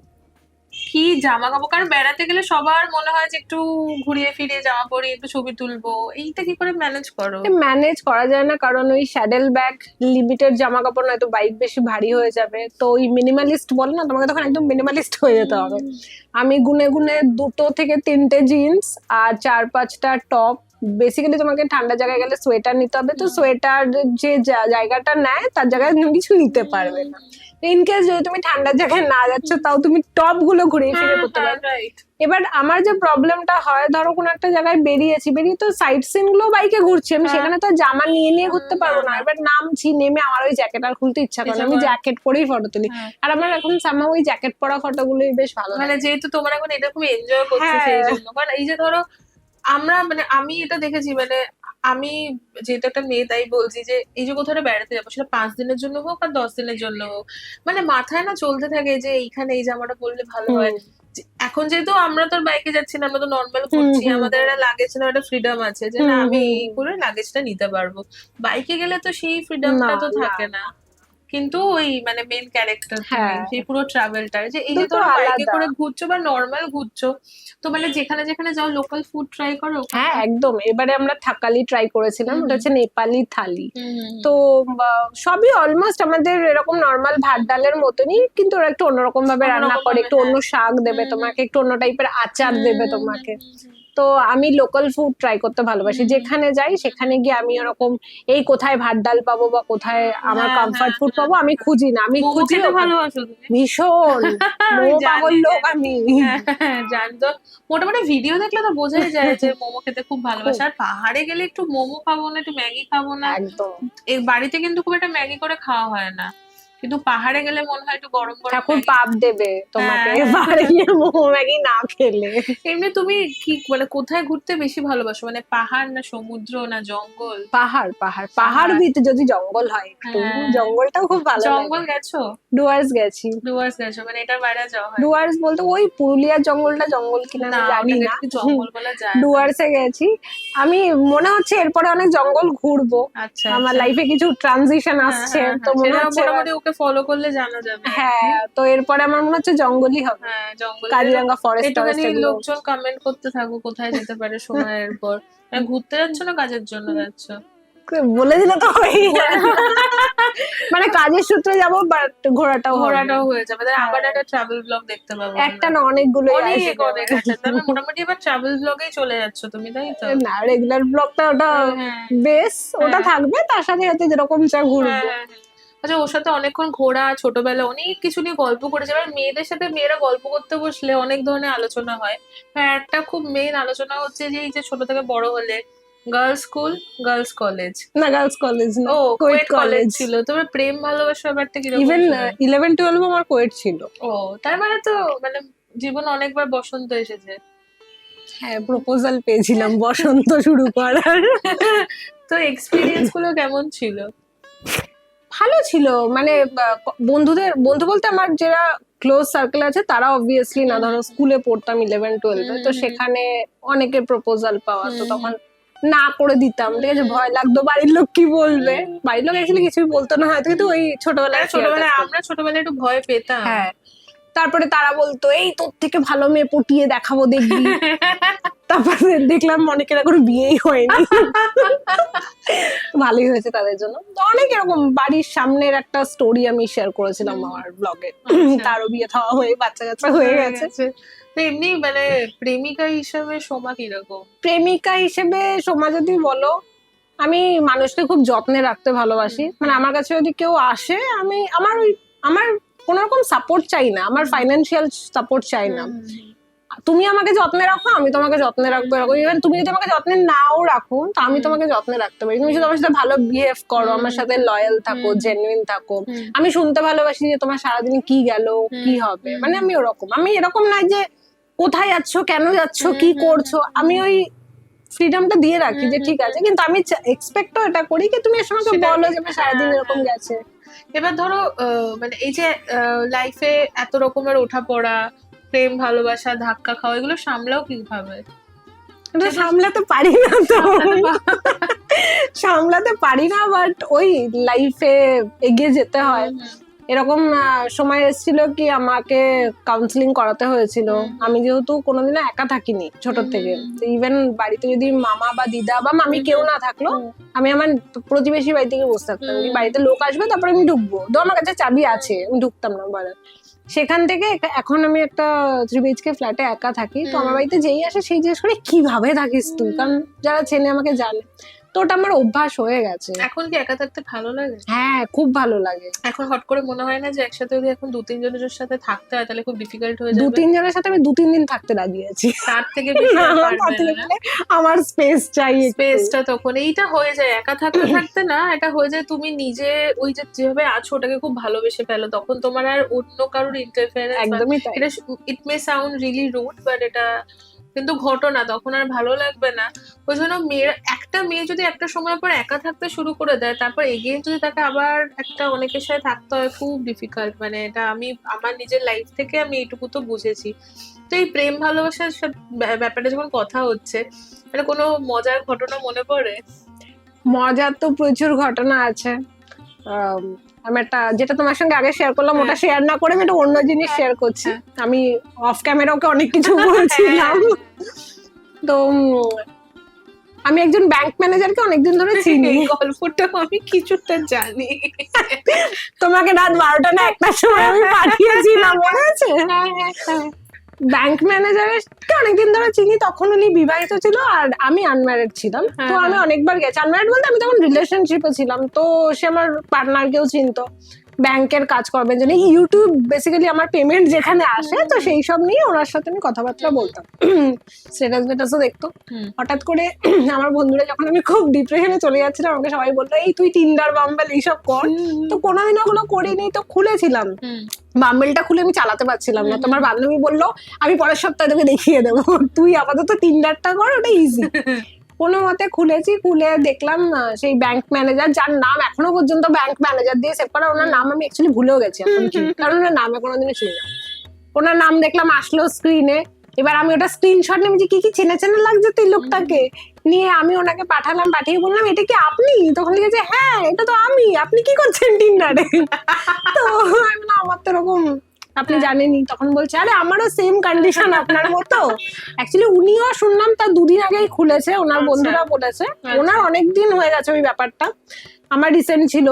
কি জামা কাপড়, কারণ বেড়াতে গেলে সবার মনে হয় যে একটু ঘুরিয়ে ফিরিয়ে জামা পরি, একটু ছবি তুলবো, এইটা কি করে ম্যানেজ করো? ম্যানেজ করা যায় না, কারণ ওই স্যাডেল ব্যাগ, লিমিটেড জামা কাপড়, নয়তো বাইক বেশি ভারী হয়ে যাবে। তো ওই মিনিমালিস্ট বলে না, তোমাকে তখন একদম মিনিমালিস্ট হয়ে যেতে হবে। আমি গুনে গুনে 2 থেকে 3টে জিন্স আর 4-5টা টপ। বেসিক্যালি তোমাকে ঠান্ডা জায়গায় গেলে সোয়েটার নিতে হবে, তো সোয়েটার যে জায়গাটা নেয় তার জায়গায় তুমি কিছু নিতে পারবে না। ইন কেস যদি তুমি ঠান্ডার জায়গায় না যাচ্ছ, তাও তুমি টপ গুলো ঘুরিয়ে ফিরে করতে পারবে। এবার আমার যে প্রবলেমটা হয়, ধরো কোনো একটা জায়গায় বেরিয়ে তো সাইড সিন গুলো বাইকে ঘুরছি, আমি সেখানে তো জামা নিয়ে ঘুরতে পারবো না। এবার নামছি, নেমে আমার ওই জ্যাকেট আর খুলতে ইচ্ছা করে না, আমি জ্যাকেট পরেই ফটো তুলি। আর আমার এখন সামহাও ওই জ্যাকেট পরা ফটো গুলোই বেশ ভালো মানে যেহেতু তোমার এখন এটা খুব এনজয় করছো সেই জন্য। কারণ এই যে ধরো আমরা মানে আমি এটা দেখেছি, মানে আমি যেহেতু একটা মেয়ে তাই বলছি যে এই যে কোথাও বেড়াতে যাবো, সেটা 5 দিনের জন্য হোক আর 10 দিনের জন্য হোক, মানে মাথায় না চলতে থাকে যে এইখানে এই জামাটা পরলে ভালো হয়। এখন যেহেতু আমরা তো বাইকে যাচ্ছি না, আমরা তো নর্মাল করছি, আমাদের একটা লাগেজ নেওয়ার একটা ফ্রিডম আছে যে না আমি এই করে লাগেজটা নিতে পারবো। বাইকে গেলে তো সেই ফ্রিডমটা তো থাকে না। কিন্তু ওই মানে মেন ক্যারেক্টার সেই পুরো ট্রাভেলটা, যে এই যে ধরো বাইকে করে ঘুরছো বা নর্মাল ঘুরছো, তো মানে যেখানে যেখানে যাও লোকাল ফুড ট্রাই করো? হ্যাঁ একদম। এবারে আমরা থাকালি ট্রাই করেছিলাম, ওটা হচ্ছে নেপালি থালি। তো সবই অলমোস্ট আমাদের এরকম নর্মাল ভাত ডালের মতনই, কিন্তু ওরা একটু অন্যরকম ভাবে রান্না করে, একটু অন্য শাক দেবে তোমাকে, একটু অন্য টাইপের আচার দেবে তোমাকে। তো আমি লোকাল ফুড ট্রাই করতে ভালোবাসি, যেখানে যাই সেখানে গিয়ে আমি ওরকম এই কোথায় ভাত ডাল পাবো বা কোথায় আমার কমফর্ট ফুড পাবো আমি খুঁজি না, আমি খুঁজি ভালোবাসো ভীষণ মোমো পাগল লোক আমি। জানি তো, মোটামুটি ভিডিও দেখলে তো বোঝাই যায় যে মোমো খেতে খুব ভালোবাসে। আর পাহাড়ে গেলে একটু মোমো খাবো না, একটু ম্যাগি খাবো না? একদম। এই বাড়িতে কিন্তু খুব একটা ম্যাগি করে খাওয়া হয় না, কিন্তু পাহাড়ে গেলে মনে হয় একটু গরম গরম ঠাকুর পাপ দেবে তোমাকে বাড়ি গিয়ে মোমো ম্যাগি না খেলে। এমনি তুমি কি মানে কোথায় ঘুরতে বেশি ভালোবাসো, মানে পাহাড় না সমুদ্র না জঙ্গল? পাহাড় পাহাড় পাহাড় ভিতরে যদি জঙ্গল হয় একটু, জঙ্গলটাও খুব ভালো। জঙ্গল গেছো? ডুয়ার্স গেছি। ডুয়ার্স গেছো, মানে এটার বাইরে যাওয়া হয়? ডুয়ার্স বলতে ওই পুরুলিয়ার জঙ্গলটা জঙ্গল কিনা আমি জানি না, জঙ্গল বলা যায়। ডুয়ার্সে গেছি আমি, মনে হচ্ছে এরপরে অনেক জঙ্গল ঘুরবো। আচ্ছা, আমার লাইফে কিছু ট্রানজিশন আসছে, তো মনে হচ্ছে মোটামুটি ওকে ফলো করলে জানা যাবে। হ্যাঁ, তো এরপরে আমার মনে হচ্ছে জঙ্গলই হবে। হ্যাঁ জঙ্গল, কাজিরাঙ্গা ফরেস্ট। লোকজন কমেন্ট করতে থাকো কোথায় যেতে পারে সময়ের পর। ঘুরতে যাচ্ছ না কাজের জন্য যাচ্ছ? বলে দিলে তো মানে কাজের সূত্রে যাবো, বাট ঘোরাটাও হয়ে যাবে। আবার একটা ট্রাভেল ব্লগ দেখতে পাবো। একটা না অনেকগুলো অনেক আছে। তবে মোটামুটি এবার ট্রাভেল ব্লগেই চলে যাচ্ছ তুমি, তাই তো? না রেগুলার ব্লগটা ওটা বেশ, ওটা থাকবে, তার সাথে সাথে যেরকম চা ঘুরবো। আচ্ছা, ওর সাথে অনেকক্ষণ ঘোরা, ছোটবেলা অনেক কিছু নিয়ে গল্প করেছে। এবার মেয়েদের সাথে মেয়েরা গল্প করতে বসলে অনেক ধরনের আলোচনা হয়। একটা খুব মেইন আলোচনা হচ্ছে যে এই যে ছোট থেকে বড় হলে গার্লস স্কুল গার্লস কলেজ, না গার্লস কলেজ না, ও কোয়েট কলেজ ছিল। তোমার প্রেম ভালোবাসা ব্যাপারটা কিরকম? ইভেন 11-12 আমার কোয়েট ছিল। ও তার মানে তো মানে জীবনে অনেকবার বসন্ত এসেছে। হ্যাঁ, প্রপোজাল পেয়েছিলাম বসন্ত শুরু করার। তো এক্সপেরিয়েন্স গুলো কেমন ছিল? ভালো ছিল, মানে বন্ধু বলতে আমার যারা ক্লোজ সার্কেল আছে তারা অবভিয়াসলি না, ধরো স্কুলে পড়তাম 11-12 তো সেখানে অনেকের প্রপোজাল পাওয়া, তো তখন না করে দিতাম, ঠিক আছে, ভয় লাগতো বাড়ির লোক কি বলবে। বাড়ির লোক অ্যাকচুয়ালি কিছুই বলতো না হয়তো, কিন্তু ওই ছোটবেলায় আমরা ছোটবেলায় একটু ভয় পেতাম। হ্যাঁ, তারপরে তারা বলতো এই তোর থেকে ভালো মেয়ে পটিয়ে দেখাবো দেখবি। তারপরে দেখলাম অনেকের এখন বিয়েই হয়নি। ভালোই হয়েছে তাদের জন্য। তো অনেক এরকম বাড়ির সামনের একটা স্টোরি আমি শেয়ার করেছিলাম আমার ব্লগে। তারও বিয়ে থাওয়া হয়ে বাচ্চা কাচ্চা হয়ে গেছে। তো এমনি মানে প্রেমিকা হিসেবে সোমা কিরকম? প্রেমিকা হিসেবে সোমা যদি বলো, আমি মানুষকে খুব যত্নে রাখতে ভালোবাসি। মানে আমার কাছে যদি কেউ আসে, আমি আমার কোনো রকম সাপোর্ট চাই না, আমার ফাইন্যান্সিয়াল সাপোর্ট চাই না। তুমি আমাকে যত্নে রাখো, আমি তোমাকে যত্নে রাখবো, এরকম। ইভেন তুমি যদি আমাকে যত্নে নাও রাখো, তো আমি তোমাকে যত্নে রাখতে পারি। তুমি যদি আমার সাথে ভালো বিহেভ করো, আমার সাথে লয়াল থাকো, জেনুইন থাকো। আমি শুনতে ভালোবাসি যে তোমার সারাদিনে কি গেল, কি হবে। মানে আমি ওরকম, আমি এরকম নাই যে কোথায় যাচ্ছ, কেন যাচ্ছ, কি করছো। আমি ওই ফ্রিডমটা দিয়ে রাখি যে ঠিক আছে, কিন্তু আমি এক্সপেক্টও এটা করি কি তুমি এসে আমাকে বলো যে আমার সারাদিন এরকম গেছে। এবার ধরো মানে এই যে লাইফে এত রকমের ওঠা পড়া, প্রেম ভালোবাসা, ধাক্কা খাওয়া, এগুলো সামলাও কিভাবে? সামলাতে পারি না তো, সামলাতে পারি না, বাট ওই লাইফে এগিয়ে যেতে হয়। এরকম সময় এসেছিল কি আমাকে কাউন্সিলিং করাতে হয়েছিল। আমি যেহেতু কোনোদিনও একা থাকিনি ছোট থেকে, ইভেন বাড়িতে যদি মামা বা দিদা বা মামি কেউ না থাকলো, আমি আমার প্রতিবেশী বাড়ি থেকে বসে থাকতাম। বাড়িতে লোক আসবে তারপরে আমি ঢুকবো, তো আমার কাছে চাবি আছে, আমি ঢুকতাম না বলে। সেখান থেকে এখন আমি একটা 3 BHK ফ্ল্যাটে একা থাকি। তো আমার বাড়িতে যেই আসে সেই জিজ্ঞেস করে কিভাবে থাকিস তুই, কারণ যারা চেনে আমাকে জানে। তো ওটা আমার অভ্যাস হয়ে গেছে। এখন কি একা থাকতে ভালো লাগে? হ্যাঁ, খুব ভালো লাগে। এখন হট করে মনে হয় না যে একসাথে যদি এখন 2-3 জনের সাথে থাকতে হয় তাহলে খুব ডিফিকাল্ট হয়ে যাবে? 2-3 জনের সাথে আমি 2-3 দিন থাকতে রাজি আছি। তার থেকে বেশি পারবে না। আমার স্পেস চাই, স্পেসটা তখন এইটা হয়ে যায় একা থাকতে থাকতে না, এটা হয়ে যায় তুমি নিজে ওই যে যেভাবে আছো ওটাকে খুব ভালোবেসে ফেলো, তখন তোমার আর অন্য কারোর ইন্টারফেয়ারেন্স, একদমই তাই। এটা it may sound really rude, but এটা কিন্তু ঘটনা, তখন আর ভালো লাগবে না। ওই জন্য একটা মেয়ে যদি একটা সময় পর একা থাকতে শুরু করে দেয়, তারপর এগেইন যদি তাকে আবার একটা অনেকের সাথে থাকতে হয়, খুব ডিফিকাল্ট। মানে এটা আমি আমার নিজের লাইফ থেকে আমি এইটুকু তো বুঝেছি। তো এই প্রেম ভালোবাসার ব্যাপারে যখন কথা হচ্ছে, মানে কোনো মজার ঘটনা মনে পড়ে? মজার তো প্রচুর ঘটনা আছে। আমি একটা, যেটা তোমার সঙ্গে আগে শেয়ার করলাম, ওটা শেয়ার না করে আমি একটা অন্য জিনিস শেয়ার করছি। আমি অফ ক্যামেরা ওকে অনেক কিছু বলছিলাম। তো আমি একজন ব্যাংক ম্যানেজারকে অনেকদিন ধরে চিনি। গল্পটা আমি কিছুটা জানি। তোমাকে রাত 12টা না 1টার সময় আমি পাঠিয়েছিলাম, মনে আছে? ব্যাংক ম্যানেজারকে অনেকদিন ধরে চিনি। তখন উনি বিবাহিত ছিল আর আমি আনম্যারিড ছিলাম। তো আমি অনেকবার গেছি। আনম্যারিড বলতে আমি তখন রিলেশনশিপে ছিলাম। তো সে আমার পার্টনারকেও চিনতো, ব্যাংকের কাজ করবেন জন্য। ইউটিউব বেসিক্যালি আমার পেমেন্ট যেখানে আসে, তো সেই সব নিয়ে ওনার সাথে আমি কথাবার্তা বলতাম, স্ট্যাটাস বেটাসও দেখতো। হঠাৎ করে আমার বন্ধুরা, যখন আমি খুব ডিপ্রেশনে চলে যাচ্ছিলাম, আমাকে সবাই বলতো এই তুই টিন্ডার বাম্বেল এইসব কর। তো কোনোদিন ওগুলো করিনি, তো খুলেছিলাম। বাম্বেলটা খুলে আমি চালাতে পারছিলাম না। তোমার বান্ধবী বললো আমি পরের সপ্তাহে তোকে দেখিয়ে দেবো, তুই আপাতত টিন্ডারটা কর, ওটা ইজি। কোনো মতে খুলেছি, খুলে দেখলাম সেই ব্যাংক ম্যানেজার, যার নাম এখনো পর্যন্ত ব্যাংক ম্যানেজার দিয়ে সেভ করা, ওনার নাম আমি অ্যাকচুয়ালি ভুলেও গেছি এখন কি, কারণ ওনার নামে কোনোদিনও চিনি না। ওনার নাম দেখলাম আসলো স্ক্রিনে। এবার আমি ওটা স্ক্রিনশট নিয়ে কি কি চেনা চেনা লাগছে তুই লোকটাকে নিয়ে আমি ওনাকে পাঠালাম। পাঠিয়ে বললাম এটা কি আপনি? তখন লিখেছে হ্যাঁ এটা তো আমি, আপনি কি করছেন টিন্ডারে? তো আমার তো এরকম, আপনি জানেনই। তখন বলছে আরে আমারও সেম কন্ডিশন আপনার মতো। অ্যাকচুয়ালি উনিও শুনলাম তার 2 দিন আগেই খুলেছে, ওনার বন্ধুরা বলেছে। ওনার অনেক দিন হয়ে গেছে ওই ব্যাপারটা, আমার রিসেন্ট ছিল।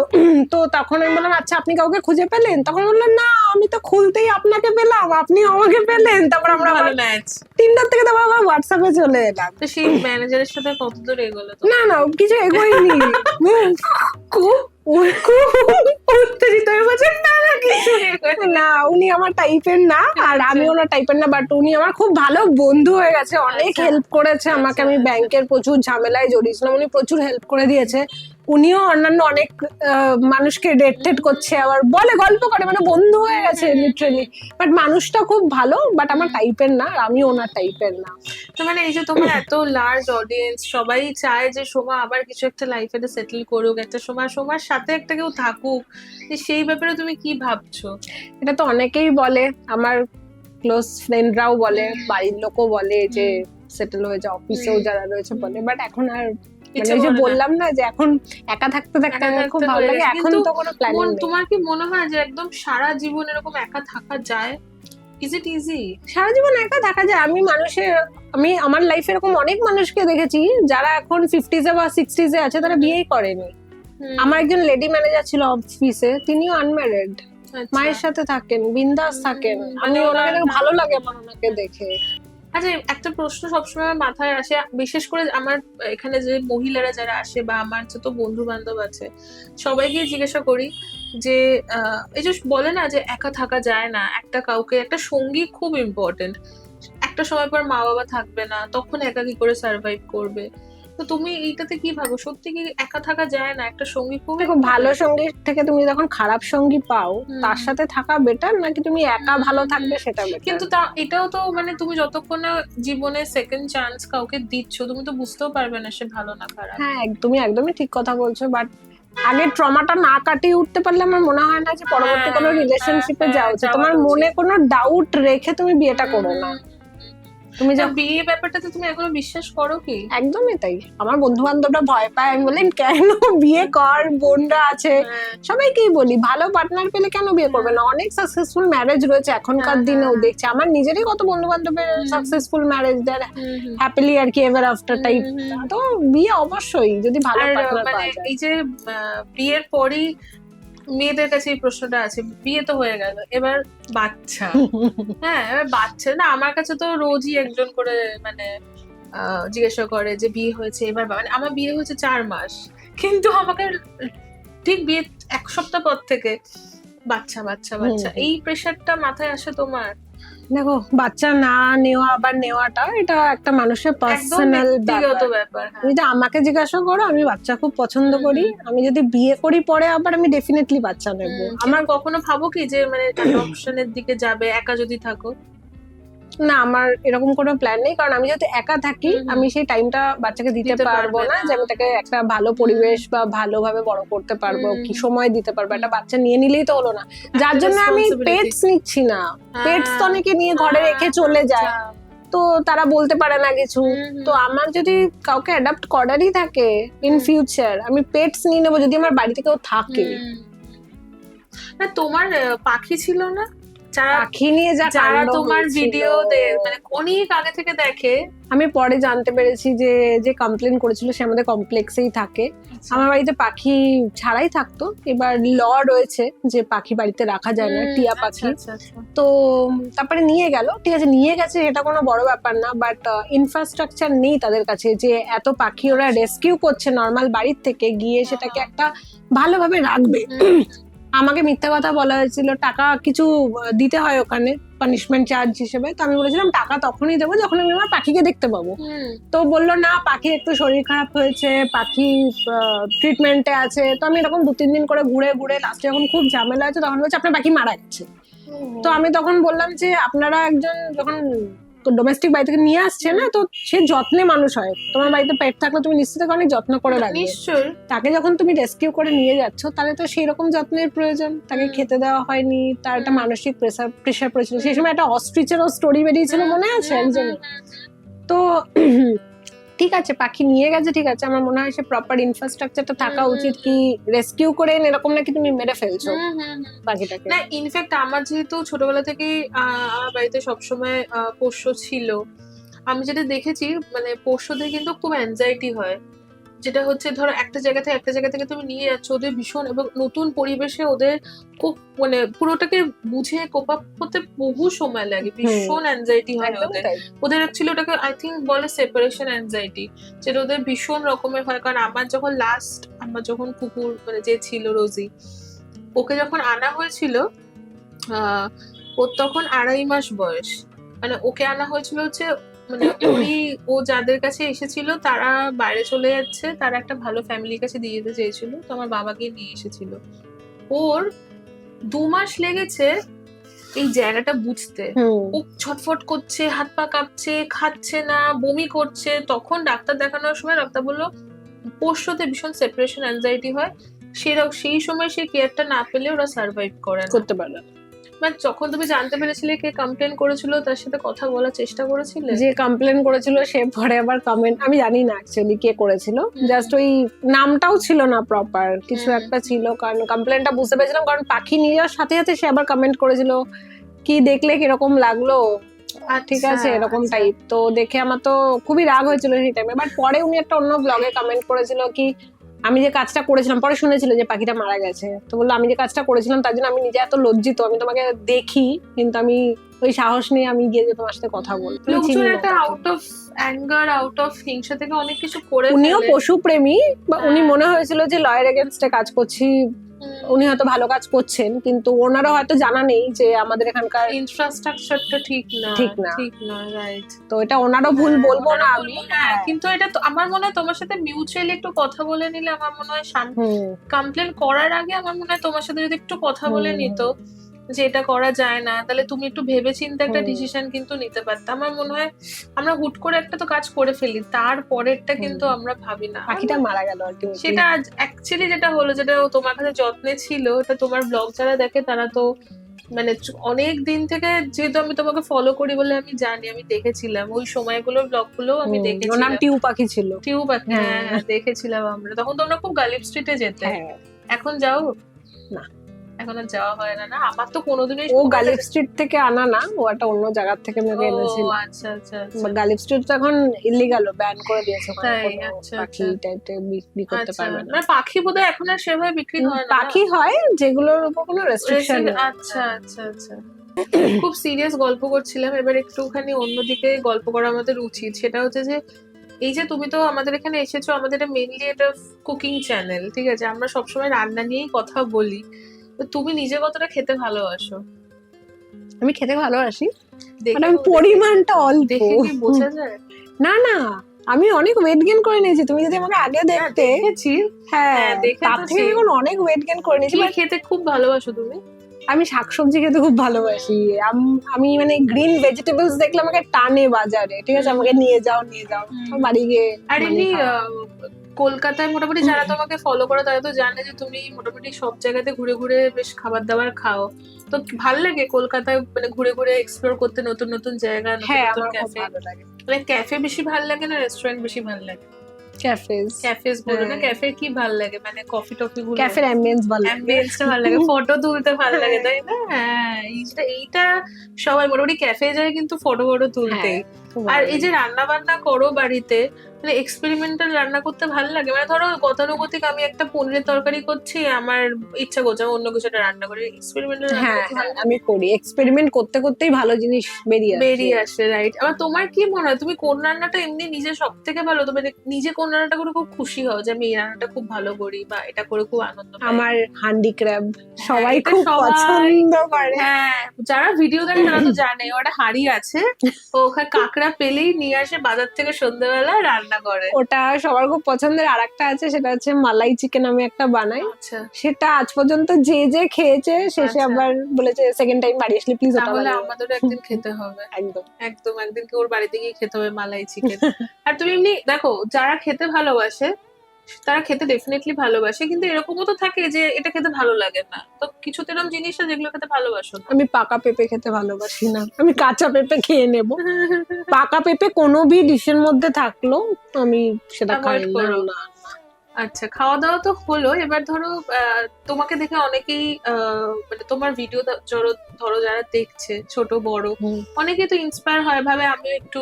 তো তখন আমি বললাম আচ্ছা আপনি কাউকে খুঁজে পেলেন? তখন বললেন না আমি তো খুলতেই আপনাকে পেলাম, আপনি আমাকে পেলেন। তারপর আমরা টিন্ডার থেকে তারপর আবার হোয়াটসঅ্যাপে চলে এলাম। তো সেই ম্যানেজারের সাথে কতদূর এগোলো? না না কিছু এগোয়নি। খুব উত্তেজিত হয়ে বলছেন না না কিছু না, উনি আমার টাইপের না আর আমি ওনার টাইপের না, বাট উনি আমার খুব ভালো বন্ধু হয়ে গেছে, অনেক হেল্প করেছে আমাকে। আমি ব্যাংকের প্রচুর ঝামেলায় জড়িয়েছিলাম, উনি প্রচুর হেল্প করে দিয়েছে। উনিও অন্যান্য অনেক মানুষকে ডেট টেট করছে, আবার বলে গল্প করে, মানে বন্ধু হয়ে গেছে লিটারালি। বাট মানুষটা খুব ভালো, বাট আমার টাইপের না, আমি ওনার টাইপের না। তো মানে এই যে তোমার এত লার্জ অডিয়েন্স, সবাই চায় যে সোমা আবার কিছু একটা লাইফে সেটেল করুক, একটা সোমার সাথে একটা কেউ থাকুক, সেই ব্যাপারে তুমি কি ভাবছো? এটা তো অনেকেই বলে, আমার ক্লোজ ফ্রেন্ডরাও বলে, বাড়ির লোকও বলে যে সেটেল হয়ে যাও, অফিসেও যারা রয়েছে বলে। বাট এখন আর মানে যে বললাম না যে এখন একা থাকতে থাকতে আমার খুব ভালো লাগে, এখন তো কোনো প্ল্যানিং নেই। তোমার কি মনে হয় যে একদম সারা জীবন এরকম একা থাকা যায়? Is it easy? সারা জীবন একা থাকা যায়। আমি আমার লাইফে এরকম অনেক মানুষকে দেখেছি যারা এখন 50s বা 60s আছে, তারা বিয়েই করেনি। আমার একজন লেডি ম্যানেজার ছিল অফিসে, তিনিও আনম্যারিড, মায়ের সাথে থাকেন, বিন্দাস থাকেন। আমি ওনাকে দেখে ভালো লাগে আমার ওনাকে দেখে। আচ্ছা, একটা প্রশ্ন সবসময় আমার মাথায় আসে, বিশেষ করে আমার এখানে যে মহিলারা যারা আসে বা আমার যত বন্ধু বান্ধব আছে সবাইকে জিজ্ঞাসা করি যে এই যে বলে না যে একা থাকা যায় না, একটা সঙ্গী খুব ইম্পর্টেন্ট। একটা সময় পর মা বাবা থাকবে না, তখন একা কি করে সার্ভাইভ করবে? তো তুমি এইটাতে কি ভাবো, সত্যি কি একা থাকা যায় না? একটা সঙ্গী খুব দেখো, ভালো সঙ্গীর থেকে তুমি যখন খারাপ সঙ্গী পাও তার সাথে থাকা বেটার নাকি তুমি একা ভালো থাকবে সেটা বেটার? কিন্তু এটাও তো মানে তুমি যতক্ষণ না জীবনে সেকেন্ড চান্স কাউকে দিচ্ছ, তুমি তো বুঝতেও পারবে না সে ভালো না খারাপ। হ্যাঁ, তুমি একদমই ঠিক কথা বলছো, বাট আগে ট্রমাটা না কাটিয়ে উঠতে পারলে আমার মনে হয় না যে পরবর্তী কোনো রিলেশনশিপে যাওয়া উচিত। তোমার মনে কোনো ডাউট রেখে তুমি বিয়েটা করো না। তুমি যা বিয়ে ব্যাপারটাতে তুমি এখনো বিশ্বাস করো কি? একদমই তাই। আমার বন্ধু বান্ধবরা ভয় পায়, আমি বলি কেন বিয়ে কর, বোনরা আছে, সবাইকেই বলি ভালো পার্টনার পেলে কেন বিয়ে করবে না? অনেক সাকসেসফুল ম্যারেজ রয়েছে এখনকার দিনেও, দেখছি আমার নিজেরই কত বন্ধু বান্ধবের সাকসেসফুল ম্যারেজ, দেয়ার হ্যাপিলি আর কি এভার আফটার টাইপ। তো বিয়ে অবশ্যই যদি ভালো পার্টনার পাওয়া যায়। এই যে বিয়ের পরই মেয়েদের কাছে এই প্রশ্নটা আছে, বিয়ে তো হয়ে গেল, এবার বাচ্চা। হ্যাঁ, এবার বাচ্চা না, আমার কাছে তো রোজই একজন করে মানে জিজ্ঞাসা করে যে বিয়ে হয়েছে এবার, মানে আমার বিয়ে হয়েছে 4 মাস, কিন্তু আমাকে ঠিক বিয়ে 1 সপ্তাহ পর থেকে বাচ্চা বাচ্চা বাচ্চা, এই প্রেশারটা মাথায় আসে তোমার? দেখো, বাচ্চা না নেওয়া আবার নেওয়াটা এটা একটা মানুষের পার্সোনাল ব্যাপার। যদি আমাকে জিজ্ঞাসা করো, আমি বাচ্চা খুব পছন্দ করি। আমি যদি বিয়ে করি পরে আবার আমি ডেফিনেটলি বাচ্চা নেব। আমার কখনো ভাবো কি যে মানে অপশনের দিকে যাবে একা যদি থাকো? না, আমার এরকম কোনো প্ল্যান নেই, কারণ আমি যদি একা থাকি আমি সেই টাইমটা বাচ্চাকে দিতে পারবো না যে আমি তাকে একটা ভালো পরিবেশ বা ভালোভাবে বড় করতে পারবো, কি সময় দিতে পারবো। একটা বাচ্চা নিয়ে নিলেই তো হলো না, যার জন্য আমি পেটস নিচ্ছি না। পেটস তো অনেকে নিয়ে ঘরে রেখে চলে যায়, তো তারা বলতে পারে না কিছু। তো আমার যদি কাউকে অ্যাডাপ্ট করারই থাকে ইন ফিউচার, আমি পেটস নিয়ে নেবো যদি আমার বাড়িতে কেউ থাকে। না, তোমার পাখি ছিল না পাখি নিয়ে যারা তোমার ভিডিও মানে অনেক আগে থেকে দেখে? আমি পরে জানতে পেরেছি যে যে কমপ্লেন করেছিল সে আমাদের কমপ্লেক্সেই থাকে। আমার বাড়িতে পাখি ছাড়াই থাকতো, এবার ল রয়েছে যে পাখি বাড়িতে রাখা যায় না, টিয়া পাখি। তো তারপরে নিয়ে গেল, ঠিক আছে নিয়ে গেছে, এটা কোনো বড় ব্যাপার না, বাট ইনফ্রাস্ট্রাকচার নেই তাদের কাছে যে এত পাখি ওরা রেস্কিউ করছে নর্মাল বাড়ির থেকে গিয়ে সেটাকে একটা ভালোভাবে রাখবে। আমাকে মিথ্যা কথা বলা হয়েছিল, টাকা কিছু দিতে হয় ওখানে পানিশমেন্ট চার্জ হিসেবে। তো আমি বলেছিলাম টাকা তখনই দেবো যখন আমি আমার পাখিকে দেখতে পাবো। তো বললো না, পাখি একটু শরীর খারাপ হয়েছে, পাখি ট্রিটমেন্টে আছে। তো আমি এরকম 2-3 দিন করে ঘুরে ঘুরে লাস্টে যখন খুব ঝামেলা আছে তখন বলছে আপনার পাখি মারা গেছে। তো আমি তখন বললাম যে আপনারা একজন যখন ডোমেস্টিক বাড়ি থেকে নিয়ে আসছে না, তো সে যত্নে মানুষ হয়। তোমার বাড়িতে পেট থাকলে তুমি নিশ্চিত অনেক যত্ন করে রাখবে। নিশ্চয়ই। তাকে যখন তুমি রেস্কিউ করে নিয়ে যাচ্ছ তাহলে তো সেই রকম যত্নের প্রয়োজন। তাকে খেতে দেওয়া হয়নি, তার একটা মানসিক প্রেসার পড়েছিল। সেই সময় একটা অস্ট্রিচেরও স্টোরি বেরিয়েছিল, মনে আছে একজন? তো ঠিক আছে, পাখি নিয়ে গেছে, ঠিক আছে, আমার মনে হয় সে প্রপার ইনফ্রাস্ট্রাকচারটা থাকা উচিত। কি রেস্কিউ করে এরকম নাকি তুমি মেরে ফেলছো পাখিটাকে? না, ইনফ্যাক্ট আমার যেহেতু ছোটবেলা থেকেই আমার বাড়িতে সবসময় পোষ্য ছিল, আমি যেটা দেখেছি মানে পোষ্যদের কিন্তু খুব অ্যাংজাইটি হয়। যেটা হচ্ছে ধরো একটা জায়গা থেকে তুমি নিয়ে যাচ্ছ, ওদের ভীষণ, এবং নতুন পরিবেশে ওদের খুব মানে পুরোটাকে বুঝে কোপ আপ করতে বহু সময় লাগে, ভীষণ অ্যাংজাইটি হয় ওদের অ্যাকচুয়ালি ওটাকে আই থিঙ্ক বলে সেপারেশন অ্যাংজাইটি, যেটা ওদের ভীষণ রকমের হয়। কারণ আমার যখন কুকুর মানে যে ছিল রোজি, ওকে যখন আনা হয়েছিল ওর তখন 2.5 মাস বয়স। মানে ওকে আনা হয়েছিল হচ্ছে মানে ও যাদের কাছে এসেছিল তারা বাইরে চলে যাচ্ছে, তারা একটা ভালো ফ্যামিলির কাছে দিয়ে যেতে চেয়েছিল, তো আমার বাবাকে নিয়ে এসেছিল। ওর 2 মাস লেগেছে এই জায়গাটা বুঝতে। ও ছটফট করছে, হাত পা কাঁপছে, খাচ্ছে না, বমি করছে। তখন ডাক্তার দেখানোর সময় ডাক্তার বললো পোষ্যতে ভীষণ সেপারেশন অ্যাংজাইটি হয়, সেই সময় সে কেয়ারটা না পেলে ওরা সার্ভাইভ করতে পারে। মানে যখন তুমি জানতে পেরেছিলে কে কমপ্লেন করেছিল, তার সাথে কথা বলার চেষ্টা করেছিলে? যে কমপ্লেন করেছিল সে পরে আবার কমেন্ট, আমি জানি না অ্যাকচুয়ালি কে করেছিল, জাস্ট ওই নামটাও ছিল না প্রপার, কিছু একটা ছিল। কারণ কমপ্লেনটা বুঝতে পেরেছিলাম, কারণ পাখি নিয়ে যাওয়ার সাথে সাথে সে আবার কমেন্ট করেছিল কি দেখলে কিরকম লাগলো, ঠিক আছে এরকম টাইপ। তো দেখে আমার তো খুবই রাগ হয়েছিল সেই টাইমে। বাট পরে উনি একটা অন্য ব্লগে কমেন্ট করেছিল কি আমি যে কাজটা করেছিলাম, পরে শুনেছিল যে পাখিটা মারা গেছে, তো বললো আমি যে কাজটা করেছিলাম তার জন্য আমি নিজে এত লজ্জিত, আমি তোমাকে দেখি কিন্তু আমি ওই সাহস নিয়ে আমি গিয়ে যে তোমার সাথে কথা বলবো। লোকজন একটা out of anger, out of হিংসা থেকে অনেক কিছু করে উনিও ফেলে। পশু প্রেমী, বা উনি মনে হয়েছিল যে লয়ের এগেনস্টে কাজ করছি, উনি হয়তো ভালো কাজ করছেন, কিন্তু ওনারও হয়তো জানা নেই যে আমাদের এখানকার ইনফ্রাস্ট্রাকচারটা ঠিক না, ঠিক না, রাইট। তো এটা ওনারও ভুল বলবো না আমি, কিন্তু এটা তো আমার মনে হয় তোমার সাথে মিউচুয়ালি একটু কথা বলে নিলে, আমার মনে হয় কমপ্লেন করার আগে আমার মনে হয় তোমার সাথে যদি একটু কথা বলে নিত যে এটা করা যায় না, তাহলে তুমি একটু ভেবেচিন্তে একটা ডিসিশন কিন্তু নিতে পারতে। আমার মনে হয় আমরা হুট করে একটা তো কাজ করে ফেলি, তারপরেরটা কিন্তু আমরা ভাবি না। পাখিটা মারা গেল সেটা অ্যাকচুয়ালি যেটা হলো, যেটা তোমার কাছে যত্নে ছিল, এটা তোমার ব্লগ যারা দেখে তারা তো মানে অনেক দিন থেকে, যেহেতু আমি তোমাকে ফলো করি বলে আমি জানি, আমি দেখেছিলাম ওই সময়গুলো ব্লগ গুলো আমি দেখেছিলাম। নাম টিউ পাখি ছিল। টিউ পাখি, হ্যাঁ দেখেছিলাম আমরা। তখন তোমরা খুব গালিব স্ট্রিটে যেতে। এখন যাও না? এখন আর যাওয়া হয় না। না আমার তো কোনোদিনই, ও গালিব স্ট্রিট থেকে আনা না, ও একটা অন্য জায়গা থেকে মেরে এনেছিল। আচ্ছা আচ্ছা। গালিব স্ট্রিট তো এখন ইলিগাল, ব্যান করে দিয়েছে, আচ্ছা পাখি টাইপের বিক্রি করতে পারবে না। মানে পাখি বোধহয় এখন আর সেভাবে বিক্রি হয় না। পাখি হয় যেগুলোর উপর কোনো রেস্ট্রিকশন নেই। আচ্ছা আচ্ছা আচ্ছা। খুব সিরিয়াস গল্প করছিলাম, এবার একটুখানি অন্যদিকে গল্প করা আমাদের উচিত। সেটা হচ্ছে যে এই যে তুমি তো আমাদের এখানে এসেছো, আমাদের এটা মেইনলি এটা কুকিং চ্যানেল, ঠিক আছে? আমরা সবসময় রান্না নিয়েই কথা বলি। তো তুমি নিজে কতটা খেতে ভালোবাসো? আমি খেতে ভালোবাসি, মানে পরিমাণটা অল্প। দেখে কি বোঝা যায়? না না, আমি অনেক ওয়েট গেইন করে নিয়েছি, তুমি যদি আমাকে আগে দেখতে। হ্যাঁ, তার থেকে এখন অনেক ওয়েট গেইন করে নিয়েছি। খেতে খুব ভালোবাসো তুমি? আমি শাকসবজি খেতে খুব ভালোবাসি। আমি মানে গ্রিন ভেজিটেবলস দেখলে আমাকে টানে বাজারে, ঠিক আছে, আমাকে নিয়ে যাও বাড়ি গিয়ে। আর এমনি কলকাতায় মোটামুটি যারা তোমাকে ফলো করে তারা তো জানে যে তুমি মোটামুটি সব জায়গাতে ঘুরে ঘুরে বেশ খাবার দাবার খাও। তো ভালো লাগে কলকাতায় মানে ঘুরে ঘুরে এক্সপ্লোর করতে, নতুন নতুন জায়গা, নতুন ক্যাফে? মানে ক্যাফে বেশি ভালো লাগে না রেস্টুরেন্ট বেশি ভালো লাগে? ক্যাফেস বলো না, ক্যাফে কি ভালো লাগে? মানে কফি টফি গুলো, ক্যাফের অ্যাম্বিয়েন্স ভালো লাগে, অ্যাম্বিয়েন্সটা ভালো লাগে, ফটো তুলতে ভালো লাগে, তাই না? হ্যাঁ, এইটা সবাই মোটামুটি ক্যাফে যায় কিন্তু ফটো তুলতে। আর এই যে রান্না বান্না করো বাড়িতে, মানে এক্সপেরিমেন্টাল রান্না করতে ভালো লাগে? মানে ধরো গতানুগতিক আমি একটা পনিরের তরকারি করছি, আমার ইচ্ছা করছে আমি অন্য কিছু একটা রান্না করি, এক্সপেরিমেন্টাল রান্না আমি করি। এক্সপেরিমেন্ট করতে করতেই ভালো জিনিস বেরিয়ে আসে, রাইট? আবার তোমার কি মনে হয় তুমি কোন রান্নাটা এমনি নিজে সব থেকে ভালো, তুমি নিজে কোন রান্নাটা করে খুব খুশি হও যে আমি এই রান্নাটা খুব ভালো করি বা এটা করে খুব আনন্দ পাই? আমার হান্ডি ক্র্যাব সবাই খুব পছন্দ করে। হ্যাঁ, যারা ভিডিও দেখে তারা তো জানে ওটা হাঁড়ি আছে, ওখানে কাঁকড়া পেলেই নিয়ে আসে বাজার থেকে সন্ধ্যাবেলা, রান্না করে। ওটা সবার খুব পছন্দের। আর একটা আছে, সেটা হচ্ছে মালাই চিকেন, আমি একটা বানাই। সেটা আজ পর্যন্ত যে যে খেয়েছে শেষে আবার বলেছে সেকেন্ড টাইম বাড়ি আসলে প্লিজ ওটা বানাও। আমাদেরও একদিন খেতে হবে। একদম একদম একদিন ওর বাড়িতে গিয়ে খেতে হবে মালাই চিকেন। আর তুমি এমনি দেখো, যারা খেতে ভালোবাসে তারা খেতে ডেফিনেটলি ভালোবাসে, কিন্তু এরকমও তো থাকে যে এটা খেতে ভালো লাগে না। তো কিছু তো এরকম জিনিস আছে যেগুলো খেতে ভালোবাসো না। আমি পাকা পেঁপে খেতে ভালোবাসি না, আমি কাঁচা পেঁপে খেয়ে নেব। পাকা পেঁপে কোনো ভি ডিশের মধ্যে থাকলো আমি সেটা খাই না। আচ্ছা, খাওয়া দাওয়া তো হলো। এবার ধরো তোমাকে দেখে অনেকেই মানে তোমার ভিডিও ধরো যারা দেখছে, ছোট বড়, অনেকেই তো ইন্সপায়ার হয়, ভাবে আমিও একটু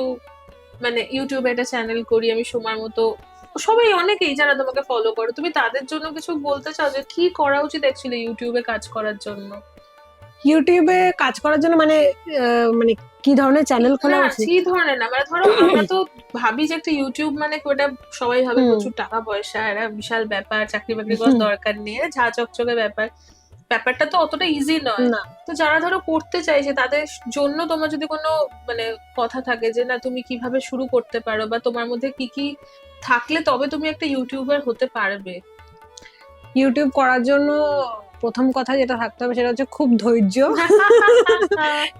মানে ইউটিউবে একটা চ্যানেল করি আমি সময় মতো। সবাই অনেকেই যারা তোমাকে ফলো করো, তুমি তাদের জন্য কিছু বলতে চাও যে কি করা উচিত অ্যাকচুয়ালি ইউটিউবে কাজ করার জন্য? ইউটিউবে কাজ করার জন্য মানে মানে কি ধরনের চ্যানেল খোলা উচিত? কি ধরনের না, মানে ধরো আমরা তো ভাবি যে একটা ইউটিউব মানে ওটা সবাই ভাবে প্রচুর টাকা পয়সা, একটা বিশাল ব্যাপার, চাকরি বাকরি করার দরকার নেই, ঝা চকচকে ব্যাপারটা তো অতটা ইজি নয়। তো যারা ধরো করতে চাইছে তাদের জন্য তোমার যদি কোনো মানে কথা থাকে যে না তুমি কিভাবে শুরু করতে পারো, বা তোমার মধ্যে কি কি থাকলে তবে তুমি একটা ইউটিউবার হতে পারবে? ইউটিউব করার জন্য প্রথম কথা যেটা থাকতে হবে সেটা হচ্ছে খুব ধৈর্য।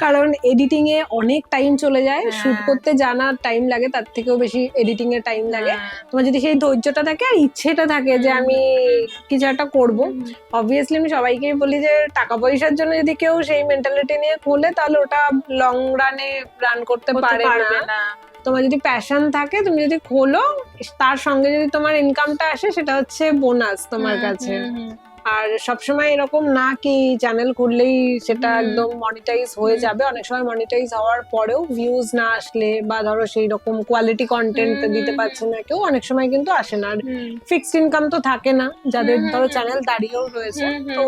কারণ এডিটিং এ অনেক টাইম চলে যায়, শুট করতে জানা টাইম লাগে তার থেকেও বেশি এডিটিং এ টাইম লাগে। তোমার যদি সেই ধৈর্যটা থাকে আর ইচ্ছেটা থাকে যে আমি কিছু একটা করবো, অবভিয়াসলি আমি সবাইকেই বলি যে টাকা পয়সার জন্য যদি কেউ সেই মেন্টালিটি নিয়ে খোলে তাহলে ওটা লং রানে রান করতে পারে না। তোমার যদি প্যাশন থাকে, তুমি যদি খোলো, তার সঙ্গে যদি তোমার ইনকামটা আসে সেটা হচ্ছে বোনাস তোমার কাছে। আর সবসময় এরকম না কি চ্যানেল খুললেই সেটা একদম মনিটাইজ হয়ে যাবে, অনেক সময় মনিটাইজ হওয়ার পরেও ভিউজ না আসলে বা ধরো সেই রকম কোয়ালিটি কন্টেন্ট দিতে পারছে না কেউ, অনেক সময় কিন্তু আসে না। আর ফিক্সড ইনকাম তো থাকে না যাদের ধরো চ্যানেল দাঁড়িয়েও রয়েছে। তো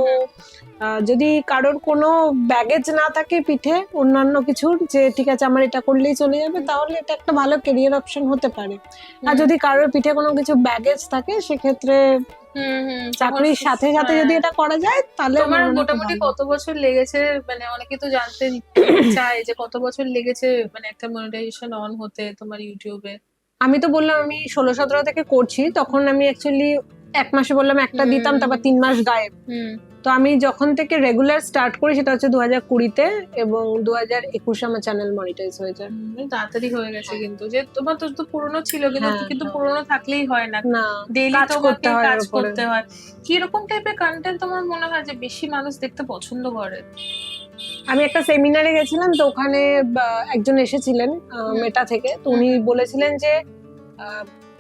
যদি কারোর কোনো ব্যাগেজ না থাকে পিঠে অন্যান্য কিছুর, যে ঠিক আছে আমার এটা করলেই চলে যাবে, তাহলে এটা একটা ভালো ক্যারিয়ার অপশন হতে পারে। আর যদি কারোর পিঠে কোনো কিছু ব্যাগেজ থাকে সেক্ষেত্রে চাকরির সাথে সাথে যদি এটা করা যায় তাহলে তোমার মোটামুটি কত বছর লেগেছে, মানে অনেকে তো জানতে চায় যে কত বছর লেগেছে মানে একটা মনিটাইজেশন অন হতে তোমার ইউটিউবে? আমি তো বললাম আমি 16-17 থেকে করছি, তখন আমি অ্যাকচুয়ালি এক মাসে বললাম একটা দিতাম, তারপর 3 মাস গায়েব। তো আমি যখন থেকে রেগুলার স্টার্ট করি সেটা হচ্ছে 2020-তে, এবং 2021-এ আমার চ্যানেল মনিটাইজ হয়ে যায়। তাড়াতাড়ি হয়ে গেছে কিন্তু, যে তোমার তো পুরনো ছিল কিন্তু পুরনো থাকলেই হয় না, না ডেইলি তোমাকে কাজ করতে হয়। হয়। কি রকম টাইপের কন্টেন্ট তোমার মনে হয় যে বেশি মানুষ দেখতে পছন্দ করে? আমি একটা সেমিনারে গেছিলাম, তো ওখানে একজন এসেছিলেন মেটা থেকে, তো উনি বলেছিলেন যে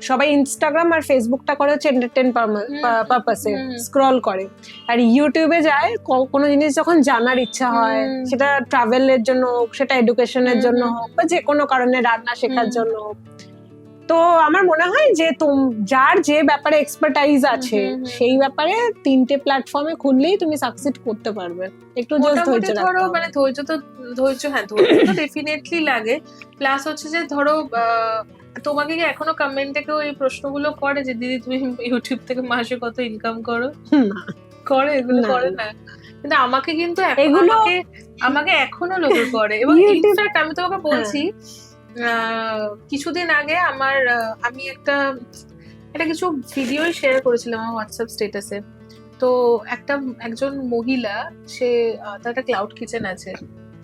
সবাই ইনস্টাগ্রাম আর ফেসবুকটা করে হচ্ছে এন্টারটেইন পারপাসে স্ক্রল করে, আর ইউটিউবে যায় কোনো জিনিস যখন জানার ইচ্ছা হয়, সেটা ট্রাভেলের জন্য হোক, সেটা এডুকেশনের জন্য হোক, বা যে কোনো কারণে রান্না শেখার জন্য হোক। তো আমার মনে হয় যে যার যে ব্যাপারে এক্সপার্টাইজ আছে সেই ব্যাপারে 3টে প্ল্যাটফর্মে খুললেই তুমি সাকসিড করতে পারবে। একটু মোটামুটি ধরো মানে ধৈর্য তো ডেফিনেটলি লাগে। প্লাস হচ্ছে যে ধরো তোমাকে কি এখনো কমেন্টে কেউ এই প্রশ্নগুলো করে যে দিদি তুমি ইউটিউব থেকে মাসে কত ইনকাম করো? করে? এগুলো করে না? কিন্তু আমাকে কিন্তু আমাকে এখনো লোকে করে। এবং ইনফ্যাক্ট আমি তোমাকে বলছি, কিছুদিন আগে আমি একটা কিছু ভিডিও শেয়ার করেছিলাম আমার হোয়াটসঅ্যাপ স্ট্যাটাসে। তো একজন মহিলা, সে তার একটা ক্লাউড কিচেন আছে,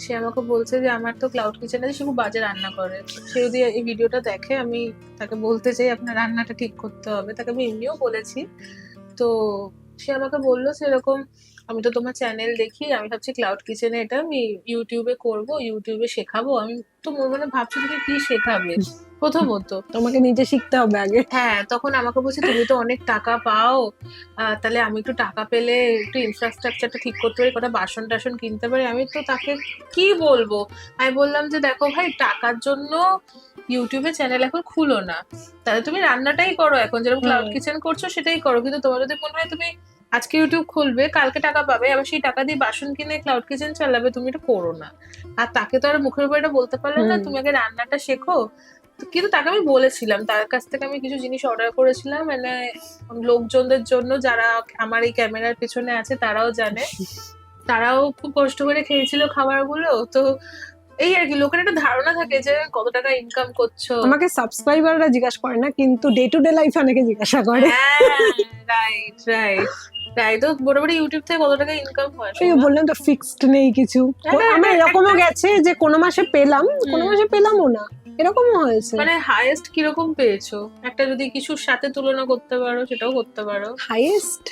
সে আমাকে বলছে যে আমার তো ক্লাউড কিচেন আছে, সে খুব বাজে রান্না করে। সে যদি এই ভিডিওটা দেখে, আমি তাকে বলতে চাই আপনার রান্নাটা ঠিক করতে হবে। তাকে আমি এমনিও বলেছি। তো সে আমাকে বললো সেরকম, আমি তো তোমার চ্যানেল দেখি, আমি ভাবছি ক্লাউড কিচেনে এটা আমি ইউটিউবে করব, ইউটিউবে শেখাবো। আমি তো মানে ভাবছি তুমি কি শেখাবে? প্রথমত তোমাকে নিজে শিখতে হবে আগে। হ্যাঁ, তখন আমাকে বলছে তুমি তো অনেক টাকা পাও, তাহলে আমি একটু টাকা পেলে একটু ইনফ্রাস্ট্রাকচারটা ঠিক করতে পারি, কটা বাসন টাসন কিনতে পারি। আমি তো তাকে কি বলবো, আমি বললাম যে দেখো ভাই, টাকার জন্য ইউটিউবে চ্যানেল এখন খুলো না, তাহলে তুমি রান্নাটাই করো, এখন যেরকম ক্লাউড কিচেন করছো সেটাই করো। কিন্তু তোমার যদি মনে হয় তুমি আজকে ইউটিউব খুলবে, কালকে টাকা পাবে, আবার সেই টাকা দিয়ে বাসন কিনে ক্লাউড কিচেন চালাবে, তুমি এটা করো না। আর তাকে তো আর মুখের উপর এটা বলতে পারলে না তুমি আগে রান্নাটা শেখো। কিন্তু তাকে আমি বলেছিলাম, তার কাছ থেকে আমি কিছু জিনিস অর্ডার করেছিলাম, মানে লোকজনদের জন্য যারা আমার এই ক্যামেরার পেছনে আছে তারাও জানে, তারাও খুব কষ্ট করে খেয়েছিল খাবারগুলো। তো এই আর কি, লোকের একটা ধারণা থাকে যে কত টাকা ইনকাম করছো। আমাকে সাবস্ক্রাইবাররা জিজ্ঞাসা করে না, কিন্তু ডে টু ডে লাইফে অনেকে জিজ্ঞাসা করে। Right right right. তো মোটামুটি ইউটিউব থেকে কত টাকা ইনকাম হয়? এই বললাম তো ফিক্সড নেই কিছু। আমার এরকমও গেছে যে কোনো মাসে পেলাম, কোনো মাসে পেলামও না, এরকমও হয়েছে। মানে হাইয়েস্ট কিরকম পেয়েছো? একটা যদি কিছুর সাথে তুলনা করতে পারো সেটাও করতে পারো। হাইয়েস্ট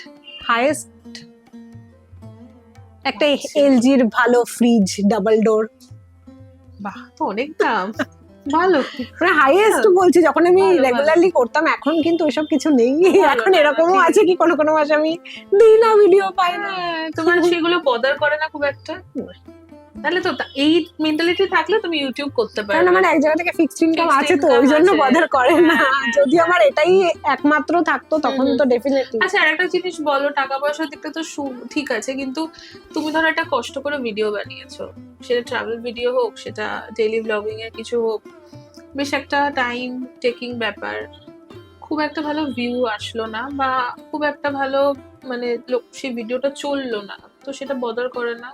একটা এলজির ভালো ফ্রিজ, ডাবল ডোর। বাহ, তো অনেক দাম। ভালো, মানে হাইয়েস্ট বলছি, যখন আমি রেগুলারলি করতাম। এখন কিন্তু ওইসব কিছু নেই। এখন এরকমও আছে কি কোনো কোনো মাসে আমি দিই না, ভিডিও পাই না। তোমার সেগুলো বদার করে না খুব একটা? তাহলে তো এই মেন্টালিটি থাকলে তুমি ইউটিউব করতে পারো। কারণ আমার এক জায়গা থেকে ফিক্সড ইনকাম আছে, তো ওই জন্য বদার করে না। যদি আমার এটাই একমাত্র থাকতো তখন তো ডেফিনেটলি। আচ্ছা, আরেকটা জিনিস বলো, টাকা পয়সার দিকটা তো ঠিক আছে, কিন্তু তুমি ধরো একটা কষ্ট করে ভিডিও বানিয়েছো, সেটা ট্রাভেল ভিডিও হোক, সেটা ডেইলি ব্লগিং এর কিছু হোক, বেশ একটা টাইম টেকিং ব্যাপার, খুব একটা ভালো ভিউ আসলো না, বা খুব একটা ভালো মানে সেই ভিডিওটা চললো না, তো সেটা বদার করে না?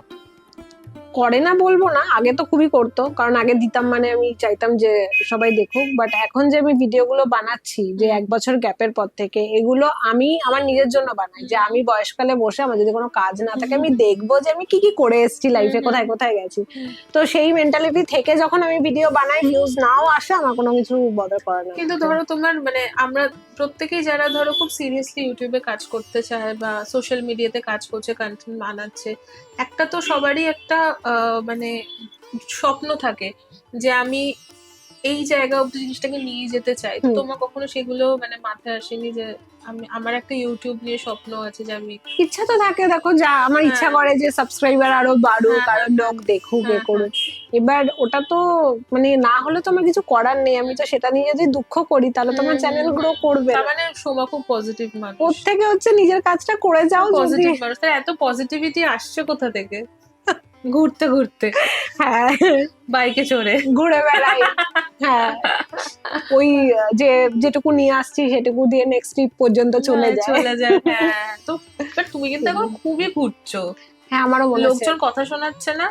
করে না বলবো না, আগে তো খুবই করতো, কারণ আগে দিতাম মানে আমি চাইতাম যে সবাই দেখুক। বাট এখন যে আমি ভিডিওগুলো বানাচ্ছি, যে 1 বছর গ্যাপের পর থেকে, এগুলো আমি আমার নিজের জন্য বানাই, যে আমি বয়সকালে বসে আমার যদি কোনো কাজ না থাকে, আমি দেখবো যে আমি কি কি করে এসেছি লাইফে, কোথায় কোথায় গেছি। তো সেই মেন্টালিটি থেকে যখন আমি ভিডিও বানাই, ভিউজ নাও আসে, আমার কোনো কিছু বদার করে না। কিন্তু ধরো তোমার মানে আমরা প্রত্যেকেই যারা ধরো খুব সিরিয়াসলি ইউটিউবে কাজ করতে চায় বা সোশ্যাল মিডিয়াতে কাজ করছে, কন্টেন্ট বানাচ্ছে, একটা তো সবারই একটা মানে স্বপ্ন থাকে যে আমি এই জায়গা অব্দি জিনিসটাকে নিয়ে যেতে চাই, তো তোমার কখনো সেগুলো মানে মাথায় আসেনি যে আমার একটা ইউটিউব নিয়ে স্বপ্ন আছে যে আমি ইচ্ছা তো থাকে, দেখো যা আমার হ্যাঁ। ইচ্ছা করে যে সাবস্ক্রাইবার আরো বাড়ুক, হ্যাঁ, কারণ লোক দেখুক এ হ্যাঁ, করুক। এবার ওটা তো মানে না হলে তো আমার কিছু করার নেই, আমি তো সেটা নিয়ে যদি দুঃখ করি তাহলে তো আমার চ্যানেল গ্রো করবে তার না। মানে সোমা খুব পজিটিভ মানুষ, ওর থেকে হচ্ছে নিজের কাজটা করে যাও। যদি পজিটিভ মানুষ, তার এত পজিটিভিটি আসছে কোথা থেকে? ঘুরতে ঘুরতে, হ্যাঁ বাইকে চড়ে ঘুরে বেড়াই, হ্যাঁ ওই যে যেটুকু নিয়ে আসছি সেটুকু দিয়ে নেক্সট ট্রিপ পর্যন্ত চলে যায়। চলে যায়, হ্যাঁ। তো but তুমি কিন্তু এখন খুবই ঘুরছো, হ্যাঁ আমারও মনে হচ্ছে। লোকজন কথা শোনাচ্ছে না?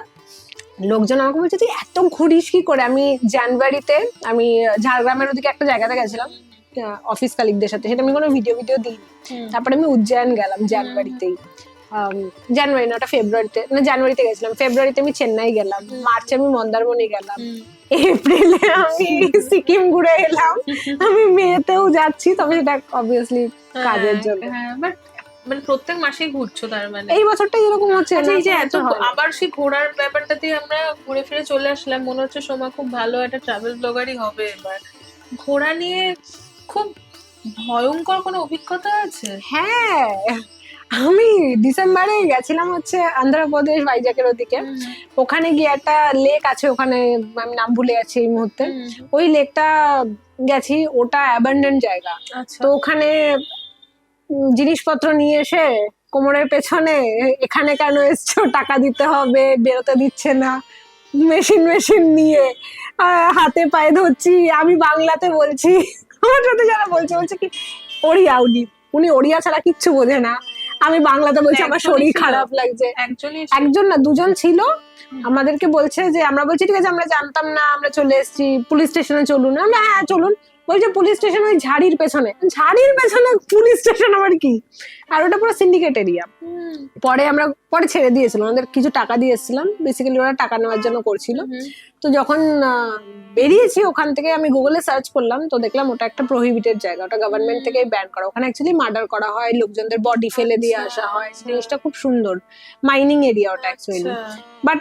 লোকজন আমাকে বলছে তুই এত ঘুরিস কি করে। আমি জানুয়ারিতে আমি ঝাড়গ্রামের ওদিকে একটা জায়গাতে গেছিলাম অফিস কালিকদের সাথে, সেটা আমি কোনো ভিডিও দিই। তারপরে আমি উজ্জয়ন গেলাম জানুয়ারিতেই, জানুয়ারি না ওটা ফেব্রুয়ারিতে, না জানুয়ারিতে গেছিলাম, ফেব্রুয়ারিতে আমি চেন্নাই গেলাম, মার্চে আমি মন্দারমণি গেলাম, এপ্রিলে আমি সিকিম ঘুরে এলাম, আমি মেতেও যাচ্ছি, তবে সেটা অবভিয়াসলি কাজের জন্য। হ্যাঁ, বাট মানে প্রত্যেক মাসেই ঘুরছো তার মানে? এই বছরটা এরকম হচ্ছে আচ্ছা, না এই যে এত হয় না। আবার সেই ঘোরার ব্যাপারটাতে আমরা ঘুরে ফিরে চলে আসলাম, মনে হচ্ছে সোমা খুব ভালো একটা ট্রাভেল ব্লগারই হবে এবার। ঘোরা নিয়ে খুব ভয়ঙ্কর কোনো অভিজ্ঞতা আছে? হ্যাঁ, আমি ডিসেম্বরে গেছিলাম হচ্ছে অন্ধ্রপ্রদেশ ভাইজ্যাকের ওদিকে। ওখানে গিয়ে একটা লেক আছে, ওখানে আমি নাম ভুলে যাচ্ছি এই মুহূর্তে, ওই লেকটা গেছি, ওটা অ্যাবান্ডেন্ট জায়গা। আচ্ছা, তো ওখানে জিনিসপত্র নিয়ে এসে কোমরের পেছনে এখানে কেন এসছো, টাকা দিতে হবে, বেরোতে দিচ্ছে না, মেশিন নিয়ে হাতে পায়ে ধরছি, আমি বাংলাতে বলছি, আমার সাথে যারা বলছে কি ওড়িয়া, উনি ওড়িয়া ছাড়া কিচ্ছু বোঝে না, আমি বাংলাতে বলছি আমার শরীর খারাপ লাগছে। একজন না দুজন ছিল, আমাদেরকে বলছে যে, আমরা বলছি ঠিক আছে আমরা জানতাম না, আমরা চলে এসেছি, পুলিশ স্টেশনে চলুন, আমরা হ্যাঁ চলুন। বলছে পুলিশ স্টেশন ওই ঝাড়ির পেছনে পুলিশ স্টেশন আবার কি, আর ওটা পুরো সিন্ডিকেট এরিয়া। পরে ছেড়ে দিয়েছিল, ওদের কিছু টাকা দিয়ে এসেছিলাম, বেসিক্যালি ওরা টাকা নেওয়ার জন্য করছিল। তো যখন বেরিয়েছি ওখান থেকে আমি গুগলে সার্চ করলাম, তো দেখলাম ওটা একটা প্রহিবিটেড জায়গা, ওটা গভর্নমেন্ট থেকে ব্যান করা, ওখানে অ্যাকচুয়ালি মার্ডার করা হয়, লোকজনদের বডি ফেলে দিয়ে আসা হয়, জিনিসটা খুব সুন্দর, মাইনিং এরিয়া ওটা অ্যাকচুয়ালি। বাট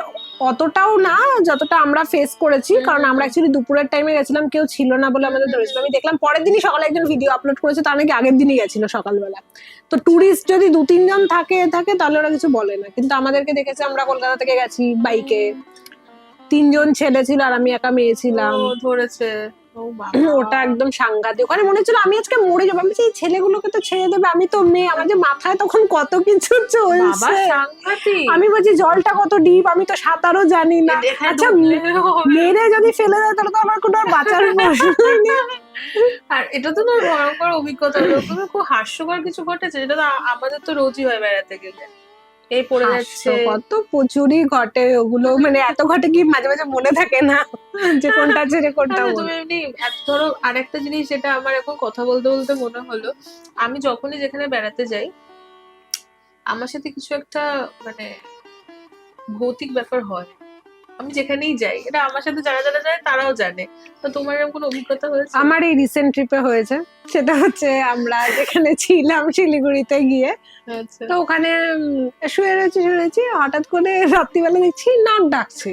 অতটাও না যতটা আমরা ফেস করেছি, কারণ আমরা অ্যাকচুয়ালি দুপুরের টাইমে গেছিলাম, কেউ ছিল না বলে আমাদের ধরেছিল। আমি দেখলাম পরের দিনই সকালে একজন ভিডিও আপলোড করেছে, তার নাকি আগের দিনই গেছিল সকালবেলা। তো টুরিস্ট যদি 2-3 জন থাকে তাহলে ওরা কিছু বলে না, কিন্তু আমাদেরকে দেখেছে, আমরা কলকাতা থেকে গেছি বাইকে, 3 জন ছেলে ছিল আর আমি একা মেয়ে ছিলাম, ধরেছে। ওটা একদম সাংঘাতিক। ওখানে মনে হচ্ছিল আমি আজকে মরে যাবো, আমি এই ছেলেগুলোকে তো ছেড়ে দেবে, আমি তো মেয়ে, আমার যে মাথায় তখন কত কিছু চলছে, আমি বলছি জলটা কত ডিপ, আমি তো সাঁতারও জানি না, আচ্ছা মেরে যদি ফেলে দেয় তাহলে তো আমার কোনো বাঁচার প্রশ্নই নেই। আর এটা তো না ভয়ঙ্কর অভিজ্ঞতা হলো, খুব হাস্যকর কিছু ঘটেছে, যেটা তো আমাদের তো রোজই হয় বেড়াতে গেলে, এই পড়ে যাচ্ছে, কত প্রচুরই ঘটে ওগুলো, মানে এত ঘটে কি মাঝে মাঝে মনে থাকে না যে কোনটা ছেড়ে কোনটা। তুমি এমনি ধরো আরেকটা জিনিস যেটা আমার এখন কথা বলতে বলতে মনে হলো, আমি যখনই যেখানে বেড়াতে যাই আমার সাথে কিছু একটা মানে ভৌতিক ব্যাপার হয়, আমি যেখানেই যাই, এটা আমার সাথে যারা যারা যায় তারাও জানে। তো তোমার এরকম কোনো অভিজ্ঞতা হয়েছে? আমার এই রিসেন্ট ট্রিপে হয়েছে, সেটা হচ্ছে আমরা যেখানে ছিলাম শিলিগুড়িতে গিয়ে, তো ওখানে শুয়ে রয়েছি, হঠাৎ করে রাত্রিবেলা দেখছি নাক ডাকছে,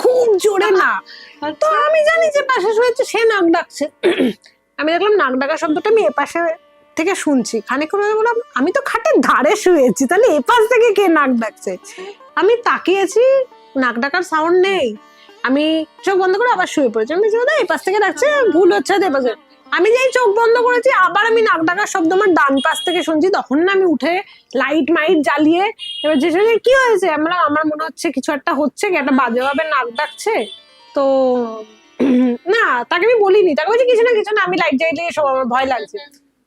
খুব জোরে না, তো আমি জানি যে পাশে শুয়েছে সে নাক ডাকছে, আমি দেখলাম নাক ডাকা শব্দটা আমি এপাশে থেকে শুনছি, খানিক করে বললাম আমি তো খাটের ধারে শুয়েছি, তাহলে এপাশ থেকে কে নাক ডাকছে। আমি তাকিয়েছি, নাক ডাকার সাউন্ড নেই, আমি চোখ বন্ধ করে আবার শুয়ে পড়েছি, আমি এপাশ থেকে ডাকছে, ভুল হচ্ছে এপাশে। আমি যেই চোখ বন্ধ করেছি আবার আমি নাক ডাকার শব্দ আমার ডান পাশ থেকে শুনছি, তখন না আমি উঠে লাইট মাইট জ্বালিয়ে, এবার যে কি হয়েছে, আমার মনে হচ্ছে কিছু একটা হচ্ছে, কি একটা বাজে ভাবে নাক ডাকছে, তো না তাকে আমি বলিনি, তাকে বলছি কিছু না, আমি লাইট জ্বালিয়ে সব, আমার ভয় লাগছে।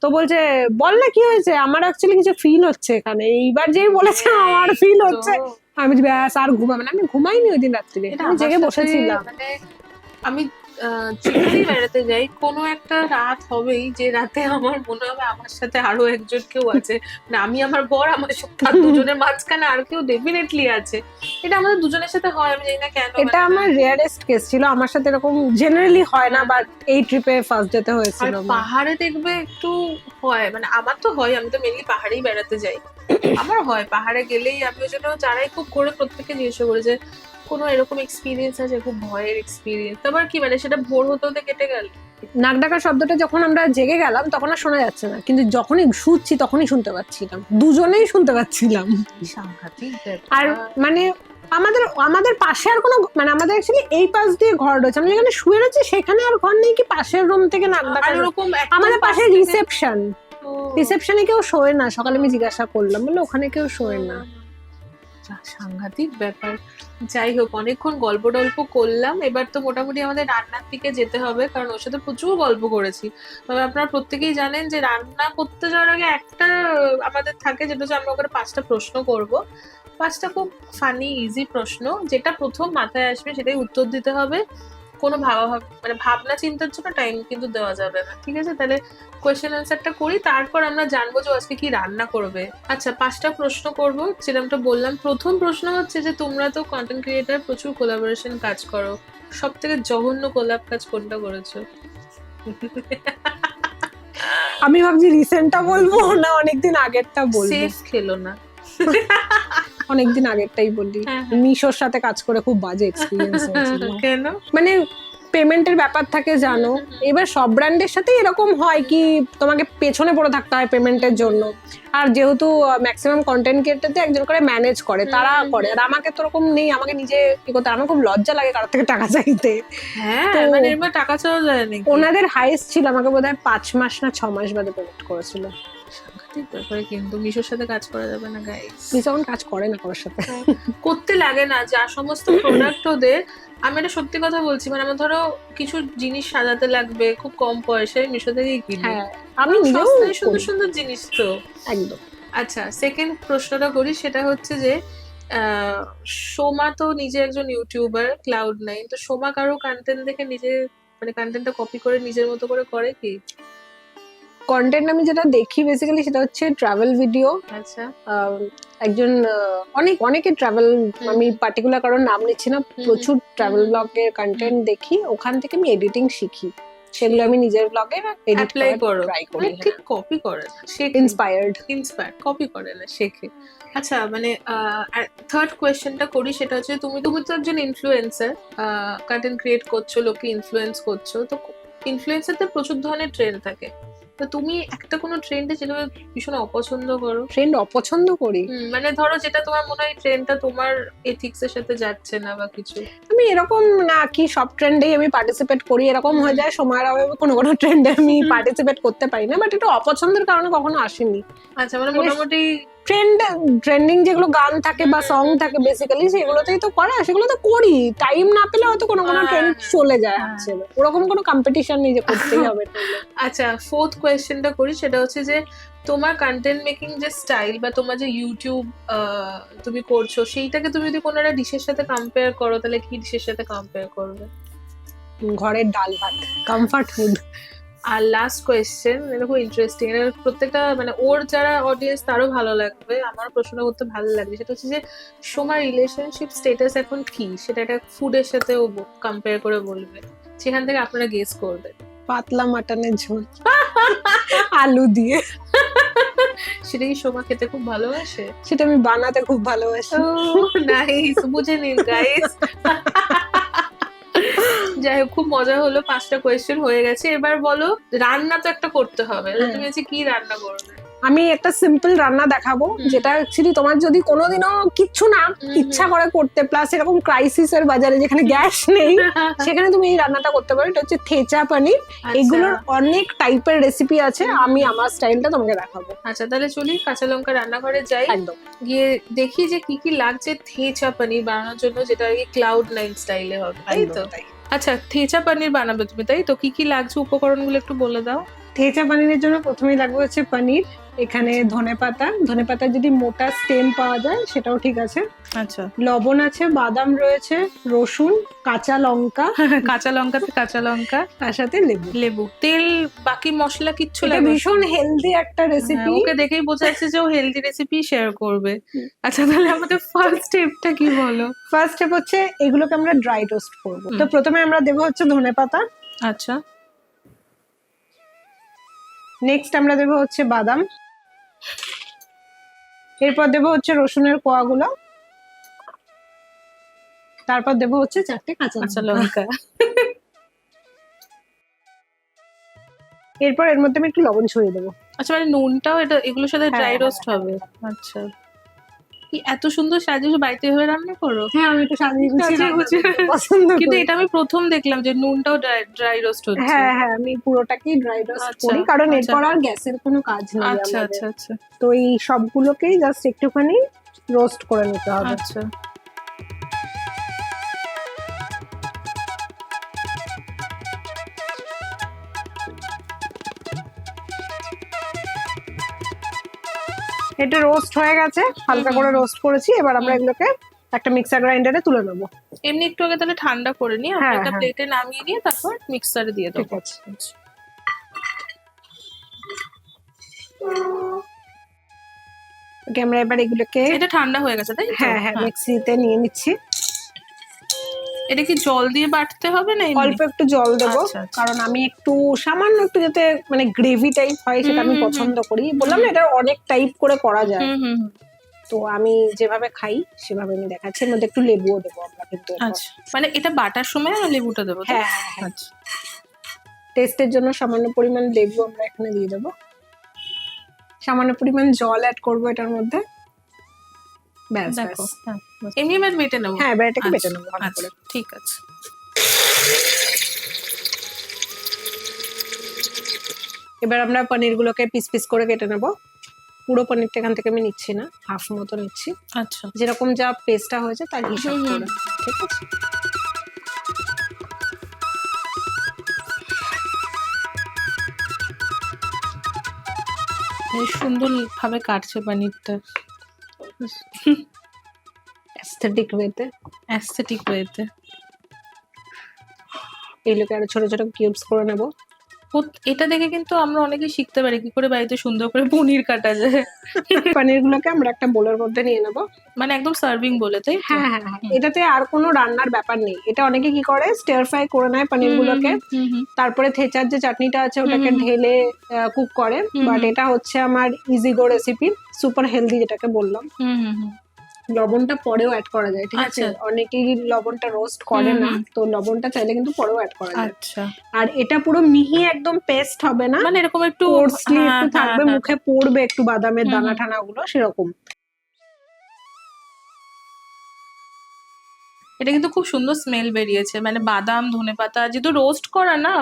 তো বলছে বল না কি হয়েছে, আমার অ্যাকচুয়ালি কিছু ফিল হচ্ছে এখানে, এইবার যেই বলেছে আমার ফিল হচ্ছে, আমি ব্যাস আর ঘুমাবে না, আমি ঘুমাইনি ওই দিন রাত্রিরে, আমি জেগে বসেছিলাম। মানে আমি যেখানেই বেড়াতে যাই কোনো একটা রাত হবেই যে রাতে আমার মনে হবে আমার সাথে আরো একজন কেউ আছে, মানে আমি আমার বর, আমার সাথে দুজনের মাঝখানে আর কেউ ডেফিনেটলি আছে, এটা আমাদের দুজনের সাথে হয়, আমি জানি না কেন। এটা আমার রেয়ারেস্ট কেস ছিল, আমার সাথে এরকম জেনারেলি হয় না, বাট এই ট্রিপে ফার্স্ট ডেতে হয়েছিল। পাহাড়ে দেখবে একটু হয়, মানে আমার তো হয়, আমি তো মেনলি পাহাড়েই বেড়াতে যাই, আমার হয় পাহাড়ে গেলেই, আমি ওই জন্য যারাই খুব করে প্রত্যেককে জিজ্ঞেস করে যে কোনো এরকম এক্সপিরিয়েন্স আছে খুব ভয়ের এক্সপিরিয়েন্স? তারপর কি মানে সেটা ভোর হতে হতে কেটে গেল? নাক ডাকা শব্দটা যখন আমরা জেগে গেলাম তখন আর শোনা যাচ্ছে না, কিন্তু যখনই শুচ্ছি তখনই শুনতে পাচ্ছিলাম, দুজনেই শুনতে পাচ্ছিলাম। সাংঘাতিক আর ব্যাপার। মানে আমাদের আমাদের পাশে আর কোনো মানে আমাদের অ্যাকচুয়ালি এই পাশ দিয়ে ঘর রয়েছে, আমি যেখানে শুয়ে রয়েছি সেখানে আর ঘর নেই কি পাশের রুম থেকে নাক ডাকা? আর ওরকম একদম আমাদের পাশ পাশে থেকে- রিসেপশন, ও, রিসেপশনে কেউ শোয় না। সকালে আমি জিজ্ঞাসা করলাম, বললো ওখানে কেউ শোয় না। সাংঘাতিক ব্যাপার। যাই হোক, অনেকক্ষণ গল্প টল্প করলাম, এবার তো মোটামুটি আমাদের রান্নার দিকে যেতে হবে, কারণ ওর সাথে প্রচুর গল্প করেছি। তবে আপনারা প্রত্যেকেই জানেন যে রান্না করতে যাওয়ার আগে একটা আমাদের থাকে, যেটা হচ্ছে আমরা ওখানে 5টা প্রশ্ন করব। 5টা খুব ফানি ইজি প্রশ্ন, যেটা প্রথম মাথায় আসবে সেটাই উত্তর দিতে হবে। কোনো মানে ভাবনা চিন্তার জন্য টাইম কিন্তু দেওয়া যাবে না, ঠিক আছে? তাহলে কোয়েশ্চেন অ্যান্সারটা করি, তারপর আমরা জানবো যে ও আজকে কি রান্না করবে। আচ্ছা, 5টা প্রশ্ন করব, যেরকমটা বললাম। প্রথম প্রশ্ন হচ্ছে যে তোমরা তো কন্টেন্ট ক্রিয়েটার, প্রচুর কোলাবোরেশন কাজ করো, সব থেকে জঘন্য কোলাব কাজ কোনটা করেছো? আমি ভাবছি রিসেন্টটা বলবো না অনেকদিন আগেরটা বলবো। সেফ খেলো না। অনেকদিন আগেরটাই বলি। হ্যাঁ, হ্যাঁ। মিশোর সাথে কাজ করে খুব বাজে এক্সপিরিয়েন্স হয়েছিল। কেন? মানে পেমেন্টের ব্যাপার থাকে জানো, এবার সব ব্র্যান্ডের সাথে এরকম হয় কি তোমাকে পেছনে পড়ে থাকতে হয় পেমেন্টের জন্য। আর যেহেতু ম্যাক্সিমাম কন্টেন্ট ক্রিয়েটারতে একজন করে ম্যানেজ করে, তারা করে, আর আমাকে তো ওরকম নেই, আমাকে নিজে কি করতে, আমার খুব লজ্জা লাগে কারোর থেকে টাকা চাইতে। হ্যাঁ, তো- মানে এবার টাকা চাওয়া যায় নাকি? ওনাদের হাইস্ট ছিল আমাকে বোধহয় 5 মাস না 6 মাস বাদে পেমেন্ট করেছিল। সাংঘাতিক ব্যাপারে, কিন্তু মিশোর সাথে কাজ করা যাবে না গাইস। মিশো এখন কাজ করে না কারোর সাথে। করতে লাগে না, যা সমস্ত প্রোডাক্ট ওদের, আমি এটা সত্যি কথা বলছি, মানে আমার ধরো কিছু জিনিস সাজাতে লাগবে, খুব কম পয়সায় মিশো থেকেই কিনি। হ্যাঁ, আমি নিজেও সস্তায় সুন্দর করি। সুন্দর জিনিস তো। একদম। আচ্ছা, সেকেন্ড প্রশ্নটা করি, সেটা হচ্ছে যে সোমা তো নিজে একজন ইউটিউবার, Cloud9, তো সোমা কারো কন্টেন্ট দেখে নিজে মানে কন্টেন্টটা কপি করে নিজের মতো করে কি? কন্টেন্ট আমি যেটা দেখি বেসিক্যালি সেটা হচ্ছে ট্রাভেল ভিডিও। আচ্ছা। একজন অনেকে ট্রাভেল, আমি পার্টিকুলার কারোর নাম নিচ্ছি না, প্রচুর ট্রাভেল ব্লগের কন্টেন্ট দেখি, ওখান থেকে আমি এডিটিং শিখি, সেগুলো আমি নিজের ব্লগে এডিট অ্যাপ্লাই করো, ট্রাই করি। ঠিক কপি করে না, শেখে। ইন্সপায়ার্ড। কপি করে না, শেখে। আচ্ছা, মানে থার্ড কোয়েশ্চেনটা করি, সেটা হচ্ছে তুমি তুমি তো একজন ইনফ্লুয়েন্সার, কন্টেন্ট ক্রিয়েট করছো, লোককে ইনফ্লুয়েন্স করছো, তো ইনফ্লুয়েন্সারদের প্রচুর ধরনের ট্রেন্ড থাকে, তো তুমি একটা কোনো ট্রেন্ডে যেটা ভীষণ অপছন্দ করো? ট্রেন্ড অপছন্দ করি? মানে ধরো যেটা তোমার মনে হয় ট্রেন্ডটা তোমার এথিক্স এর সাথে যাচ্ছে না বা কিছু। আমি এরকম না কি সব ট্রেন্ডেই আমি পার্টিসিপেট করি, এরকম হয়ে যায় সময়ের অভাবে কোনো কোনো ট্রেন্ডে আমি পার্টিসিপেট করতে পারি না, বাট এটা অপছন্দের কারণে কখনো আসেনি। আচ্ছা, মানে মোটামুটি ট্রেন্ডিং যেগুলো গান থাকে বা সং থাকে বেসিক্যালি সেগুলোতেই তো করা, সেগুলো তো করি, টাইম না পেলে হয়তো কোনো কোনো ট্রেন্ড চলে যায় হাতছে, ওরকম কোনো কম্পিটিশন নেই যে করতেই হবে। আচ্ছা, ফোর্থ কোয়েশ্চেনটা করি, সেটা হচ্ছে যে তোমার কন্টেন্ট মেকিং যে স্টাইল বা তোমার যে ইউটিউব তুমি করছো, সেইটাকে তুমি যদি কোনো একটা ডিশের সাথে কম্পেয়ার করো, তাহলে কি ডিশের সাথে কম্পেয়ার করবে? ঘরের ডাল ভাত, কমফর্ট ফুড। আর লাস্ট কোয়েশ্চেন, এটা খুব ইন্টারেস্টিং, এটা প্রত্যেকটা মানে ওর যারা অডিয়েন্স তারও ভালো লাগবে, আমার প্রশ্নটা করতে ভালো লাগবে, সেটা হচ্ছে যে সোমার রিলেশনশিপ স্টেটাস এখন কি, সেটা একটা ফুডের সাথে ও কম্পেয়ার করে বলবে, সেখান থেকে আপনারা গেস করবেন। পাতলা মাটনের ঝোল আলু দিয়ে। সেটা কি সোমা খেতে খুব ভালোবাসে? সেটা আমি বানাতে খুব ভালোবাসি। নাইস, বুঝে নিন গাইস। যাই হোক, খুব মজা হলো, 5টা কোয়েশ্চেন হয়ে গেছে, এবার বলো রান্না তো একটা করতে হবে, তুমি আজকে কি রান্না করবে? আমি একটা সিম্পল রান্না দেখাবো, যেটা অ্যাকচুয়ালি তোমার যদি কোনোদিনও কিচ্ছু না ইচ্ছা করে করতে, প্লাস এরকম ক্রাইসিস এর বাজারে যেখানে গ্যাস নেই সেখানে তুমি এই রান্নাটা করতে পারো। এটা হচ্ছে থেচা পনির। এগুলোর অনেক টাইপের রেসিপি আছে, আমি আমার স্টাইলটা তোমাকে দেখাবো। আচ্ছা, তাহলে চলি কাঁচা লঙ্কা রান্নাঘরে যাই, একদম গিয়ে দেখি যে কি কি লাগছে থেচা পনির বানানোর জন্য, যেটা আর কি Cloud9 স্টাইলে হবে, তাই তো? আচ্ছা, থেচা পনির বানাবে তুমি, তাই তো? কি কি লাগছে, উপকরণগুলো একটু বলে দাও। থেচা পনিরের জন্য প্রথমেই লাগবে হচ্ছে পনির, এখানে ধনেপাতা যদি মোটা স্টেম পাওয়া যায় সেটাও ঠিক আছে, আচ্ছা, লবণ আছে, বাদাম রয়েছে, রসুন, কাঁচা লঙ্কা, কাঁচা লঙ্কা, তার সাথে লেবু, তেল, বাকি মশলা কিচ্ছু এটা লাগবে? ভীষণ হেলদি একটা রেসিপি। ওকে দেখেই বোঝা যাচ্ছে যে ও হেলদি রেসিপি শেয়ার করবে। আচ্ছা, তাহলে আমাদের ফার্স্ট স্টেপটা কি বলো? ফার্স্ট স্টেপ হচ্ছে এগুলোকে আমরা ড্রাই টোস্ট করব। তো প্রথমে আমরা দেবো হচ্ছে ধনেপাতা, আচ্ছা, নেক্সট আমরা দেবো হচ্ছে বাদাম, এরপর দেবো হচ্ছে রসুনের কোয়াগুলো, তারপর দেবো হচ্ছে 4টে কাঁচা আচ্ছা, লঙ্কা। লঙ্কা। এরপর এর মধ্যে আমি একটু লবণ ছড়িয়ে দেবো। আচ্ছা, মানে নুনটাও এটা এগুলোর সাথে হ্যাঁ, ড্রাই হ্যাঁ, রোস্ট হবে? আচ্ছা, কি এত সুন্দর সাজিয়েছো, বাড়িতে এভাবে রান্না করো? হ্যাঁ আমি একটু সাজিয়ে গুছিয়ে সাজিয়ে রান্না গুছিয়ে করতে পছন্দ কিন্তু করি। এটা আমি প্রথম দেখলাম যে নুনটাও ড্রাই রোস্ট হচ্ছে। হ্যাঁ হ্যাঁ আমি পুরোটাকেই ড্রাই রোস্ট আচ্ছা, করি, কারণ আচ্ছা। এরপর আর গ্যাসের কোনো কাজ নেই আচ্ছা, আমাদের। আচ্ছা, আচ্ছা, তো এই সবগুলোকেই জাস্ট একটুখানি রোস্ট করে নিতে হবে। আচ্ছা। এটা রোস্ট হয়ে গেছে, হালকা করে রোস্ট করেছি। এবার আমরা এগুলোকে একটা মিক্সার গ্রাইন্ডারে তুলে নেবো। এমনি একটু আগে তাহলে ঠান্ডা করে নিয়ে আমরা হ্যাঁ, একটা হ্যাঁ। প্লেটে নামিয়ে নিয়ে তারপর মিক্সারে দিয়ে ঠিক দেবো। আছে। আচ্ছা। ওকে, আমরা এবার এগুলোকে এটা ঠান্ডা হয়ে গেছে তাই তো? হ্যাঁ হ্যাঁ মিক্সিতে নিয়ে নিচ্ছি। এটা কি জল দিয়ে বাটতে হবে না এমনি? অল্প একটু জল দেবো, আচ্ছা, আচ্ছা। কারণ আমি একটু সামান্য একটু যাতে মানে গ্রেভি টাইপ হয় সেটা আমি হুম, হুম, পছন্দ করি। বললাম না এটা অনেক টাইপ করে করা যায়, হুম, হুম, হুম। তো আমি যেভাবে খাই সেভাবে আমি দেখাচ্ছি। এর মধ্যে একটু লেবুও দেবো আমরা কিন্তু এরপর। আচ্ছা, মানে এটা বাটার সময় আমি লেবুটা দেবো তো? হ্যাঁ হ্যাঁ হ্যাঁ, আচ্ছা, টেস্টের জন্য সামান্য পরিমাণ লেবু আমরা এখানে দিয়ে দেবো। সামান্য পরিমাণ জল অ্যাড করবো এটার মধ্যে। ব্যাস দেখো। ব্যাস। হ্যাঁ, এমনি এবার বেটে নেবো? হ্যাঁ এবার এটাকে আচ্ছা, বেটে নেবো ভালো আচ্ছা, করে। ঠিক আছে। এবার আমরা পনির গুলোকে পিস পিস করে কেটে নেবো। পুরো পনিরটা এখান থেকে আমি নিচ্ছি না, হাফ মতো নিচ্ছি, আচ্ছা। যেরকম যা পেস্টটা হয়েছে তার হিসাব হুম, হুম। করে। ঠিক আছে। বেশ সুন্দর ভাবে কাটছে পনিরটা, অ্যাস্থেটিক ওয়েতে। অ্যাস্থেটিক ওয়েতে। এইগুলোকে আরো ছোট ছোট কিউবস করে নেবো। এটা দেখে কিন্তু আমরা অনেকে শিখতে পারি কি করে বাড়িতে সুন্দর করে পনির কাটা যায়। পনির গুলোকে আমরা একটা বোলের মধ্যে নিয়ে নেবো। মানে একদম সার্ভিং বলে তাই তো? হ্যাঁ হ্যাঁ হ্যাঁ, এটাতে আর কোনো রান্নার ব্যাপার নেই। এটা অনেকে কি করে স্টির ফ্রাই করে নেয় পনির গুলোকে, হুম, হুম, তারপরে থেচার যে চাটনিটা আছে ওটাকে হুম। ঢেলে কুক করে। হুম, বাট হুম। এটা হচ্ছে আমার ইজি গো রেসিপি, সুপার হেলদি যেটাকে বললাম। হুম, হুম, হুম। লবণটা পরেও অ্যাড করা যায়, ঠিক আছে? আচ্ছা। অনেকেই লবণটা রোস্ট করে হুম, না, হুম। তো লবণটা চাইলে কিন্তু পরেও অ্যাড করা যায়। আচ্ছা, আর এটা পুরো মিহি একদম পেস্ট হবে না, মানে এরকম একটু কোর্সলি হ্যাঁ, একটু হ্যাঁ, থাকবে, হ্যাঁ। মুখে পড়বে একটু বাদামের হুম, দানা হুম। টানা গুলো সেরকম। এটা কিন্তু খুব সুন্দর স্মেল বেরিয়েছে, মানে বাদাম ধনেপাতা যেহেতু রোস্ট করা না,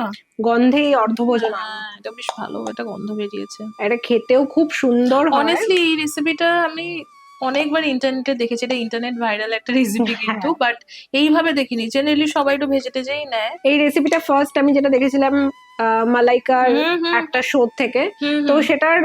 গন্ধেই অর্ধভোজন। হ্যাঁ, এটা বেশ ভালো একটা গন্ধ বেরিয়েছে। এটা খেতেও খুব সুন্দর হয়। অনেস্টলি এই রেসিপিটা আমি অনেকবার ইন্টারনেটে দেখেছি, এটা ইন্টারনেট ভাইরাল একটা রেসিপি কিন্তু, বাট এইভাবে দেখিনি। জেনারেলি সবাই একটু ভেজে টেজেই নেয়। এই রেসিপিটা ফার্স্ট আমি যেটা দেখেছিলাম মালাইকার হুম, হুম, একটা শো থেকে, হুম, তো হুম, সেটার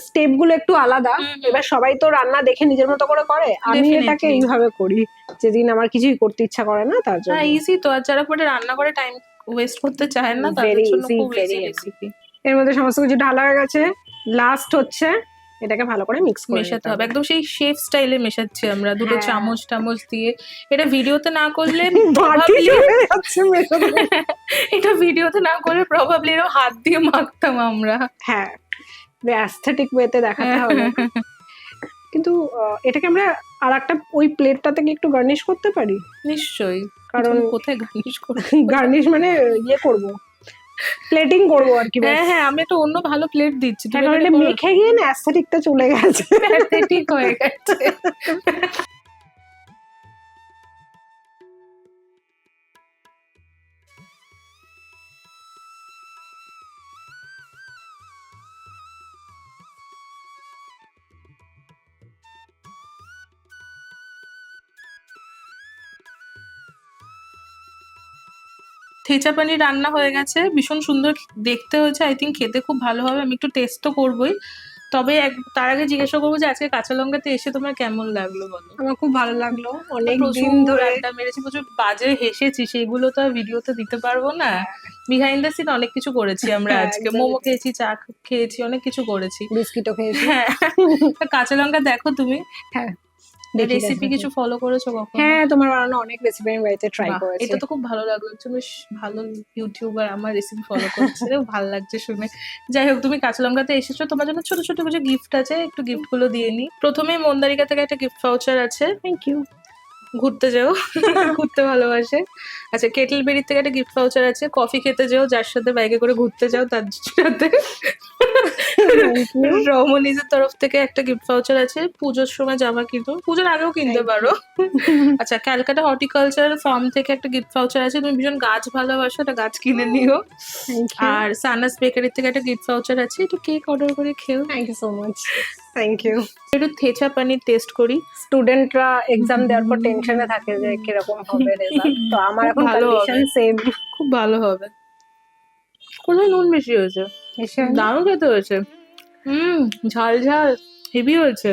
স্টেপ গুলো একটু আলাদা। হুম, হুম। এবার সবাই তো রান্না দেখে নিজের মতো করে করে, আমি Definitely. এটাকে এইভাবে করি যেদিন আমার কিছুই করতে ইচ্ছা করে না তার জন্য। হ্যাঁ, ইজি তো। আর যারা করে রান্না করে টাইম ওয়েস্ট করতে চায় না তাদের Very জন্য easy, খুব very ইজি easy. রেসিপি। এর মধ্যে সমস্ত কিছু ঢালা হয়ে গেছে, লাস্ট হচ্ছে এটাকে ভালো করে মিক্স করে মেশাতে নিতে হবে হবে। একদম সেই শেফ স্টাইলে মেশাচ্ছি আমরা, দুটো হ্যাঁ। চামচ টামচ দিয়ে। এটা ভিডিওতে না করলে বাটি probably- চলে যাচ্ছে মেশাতে। এটা ভিডিওতে না করলে প্রবাবলি এরকম হাত দিয়ে মাখতাম আমরা। হ্যাঁ, অ্যাস্থেটিক ওয়েতে দেখাতে হবে। কিন্তু এটাকে আমরা আর একটা ওই প্লেটটা থেকে একটু গার্নিশ করতে পারি। নিশ্চয়ই, কারণ কারণ কোথায় গার্নিশ করবো? গার্নিশ মানে ইয়ে করব, প্লেটিং করবো আর কি। হ্যাঁ, হ্যাঁ, আমি একটা অন্য ভালো প্লেট দিচ্ছি, তুমি কারণ এটাকে এটা করো। মেখে গিয়ে না অ্যাস্থেটিকটা চলে গেছে। ঠিক হয়ে গেছে। থেচা পানির রান্না হয়ে গেছে, ভীষণ সুন্দর দেখতে হয়েছে। আই থিঙ্ক খেতে খুব ভালো হবে। আমি একটু টেস্ট তো করবোই, তবে তার আগে জিজ্ঞাসা করবো যে আজকে কাঁচা লঙ্কাতে এসে তোমার কেমন লাগলো বলো। আমার খুব ভালো লাগলো, অনেক দিন প্রচুর ধরে। আড্ডা মেরেছি, প্রচুর বাজে হেসেছি, সেগুলো তো আর ভিডিওতে দিতে পারবো না। বিহাইন্ড দ্য সিন অনেক কিছু করেছি আমরা হ্যাঁ, আজকে, একদমই মোমো তাই। খেয়েছি, চা খেয়েছি, অনেক কিছু করেছি। বিস্কিটও খেয়েছি। হ্যাঁ, কাঁচা লঙ্কা দেখো তুমি হ্যাঁ, দেখি, রেসিপি দেখি। কিছু ফলো করেছো কখনো? হ্যাঁ, তোমার বানানো অনেক রেসিপি আমি বাড়িতে ট্রাই বাহ, করেছি। এটা তো খুব ভালো লাগলো, একজন বেশ ভালো ইউটিউবার আমার রেসিপি ফলো করছে, ভালো লাগছে শুনে। যাই হোক, তুমি কাঁচা লঙ্কাতে এসেছো, তোমার জন্য ছোট ছোট কিছু গিফট আছে, একটু গিফট গুলো দিয়ে নি। প্রথমে মন্দারিকা থেকে একটা গিফট ভাউচার আছে, থ্যাংক ইউ। ঘুরতে যেও, ঘুরতে ভালোবাসে। আচ্ছা, কেটল বেরির থেকে একটা গিফট ভাউচার আছে। কফি খেতে যেও, যার সাথে বাইকে করে ঘুরতে যাও তার সাথে। Thank you. রমনিজের তরফ থেকে একটা গিফট ভাউচার আছে। পুজোর সময় জামা কিনো, পুজোর আগেও কিনতে Thank পারো। আচ্ছা, ক্যালকাটা হর্টিকালচারাল ফার্ম থেকে একটা গিফট ভাউচার আছে। তুমি ভীষণ গাছ ভালোবাসো, একটা গাছ কিনে নিও। Thank you. আর সানাস বেকারি থেকে একটা গিফট ভাউচার আছে, একটু কেক অর্ডার করে খেও। Thank you so much. Thank you. একটু থেচা পানির টেস্ট করি। স্টুডেন্টরা এক্সাম দেওয়ার পর টেনশনে থাকে যে কিরকম হবে রেজাল্ট, তো আমার এখন ভালো কন্ডিশন হবে। সেম। খুব ভালো হবে। কোথায় নুন বেশি হয়েছে? দারুণ খেতে হয়েছে। ঝাল ঝাল হেভি হয়েছে।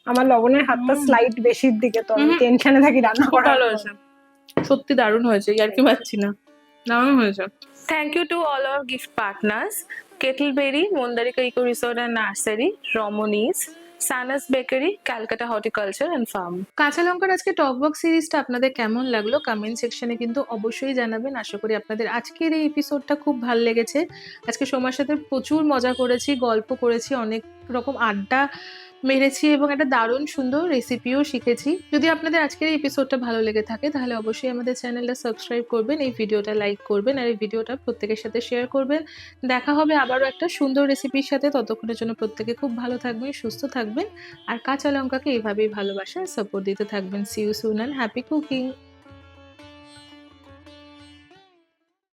আমার লবণের হাতটা স্লাইট বেশির দিকে, তো আমি টেনশনে থাকি রান্না খুব করার ভালো পর। হয়েছে, সত্যি দারুণ হয়েছে, আর কি পাচ্ছি না, দারুণ হয়েছে। Thank you to all our gift partners, Kettleberry, Mandarika eco resort and nursery, রমনিজ, সানাস bakery, Calcutta horticulture and farm. কাঁচা লঙ্কার আজকে টকবক সিরিজটা আপনাদের কেমন লাগলো কমেন্ট সেকশনে কিন্তু অবশ্যই জানাবেন। আশা করি আপনাদের আজকের এই এপিসোডটা খুব ভালো লেগেছে। আজকে সোমার সাথে প্রচুর মজা করেছি, গল্প করেছি, অনেক রকম আড্ডা মেরেছি এবং একটা দারুণ সুন্দর রেসিপিও শিখেছি। যদি আপনাদের আজকের এই এপিসোডটা ভালো লেগে থাকে তাহলে অবশ্যই আমাদের চ্যানেলটা সাবস্ক্রাইব করবেন, এই ভিডিওটা লাইক করবেন আর এই ভিডিওটা প্রত্যেকের সাথে শেয়ার করবেন। দেখা হবে আবারও একটা সুন্দর রেসিপির সাথে। ততক্ষণের জন্য প্রত্যেকে খুব ভালো থাকবেন, সুস্থ থাকবেন আর কাঁচা লঙ্কাকে এইভাবেই ভালোবাসা সাপোর্ট দিতে থাকবেন। See you soon and happy cooking.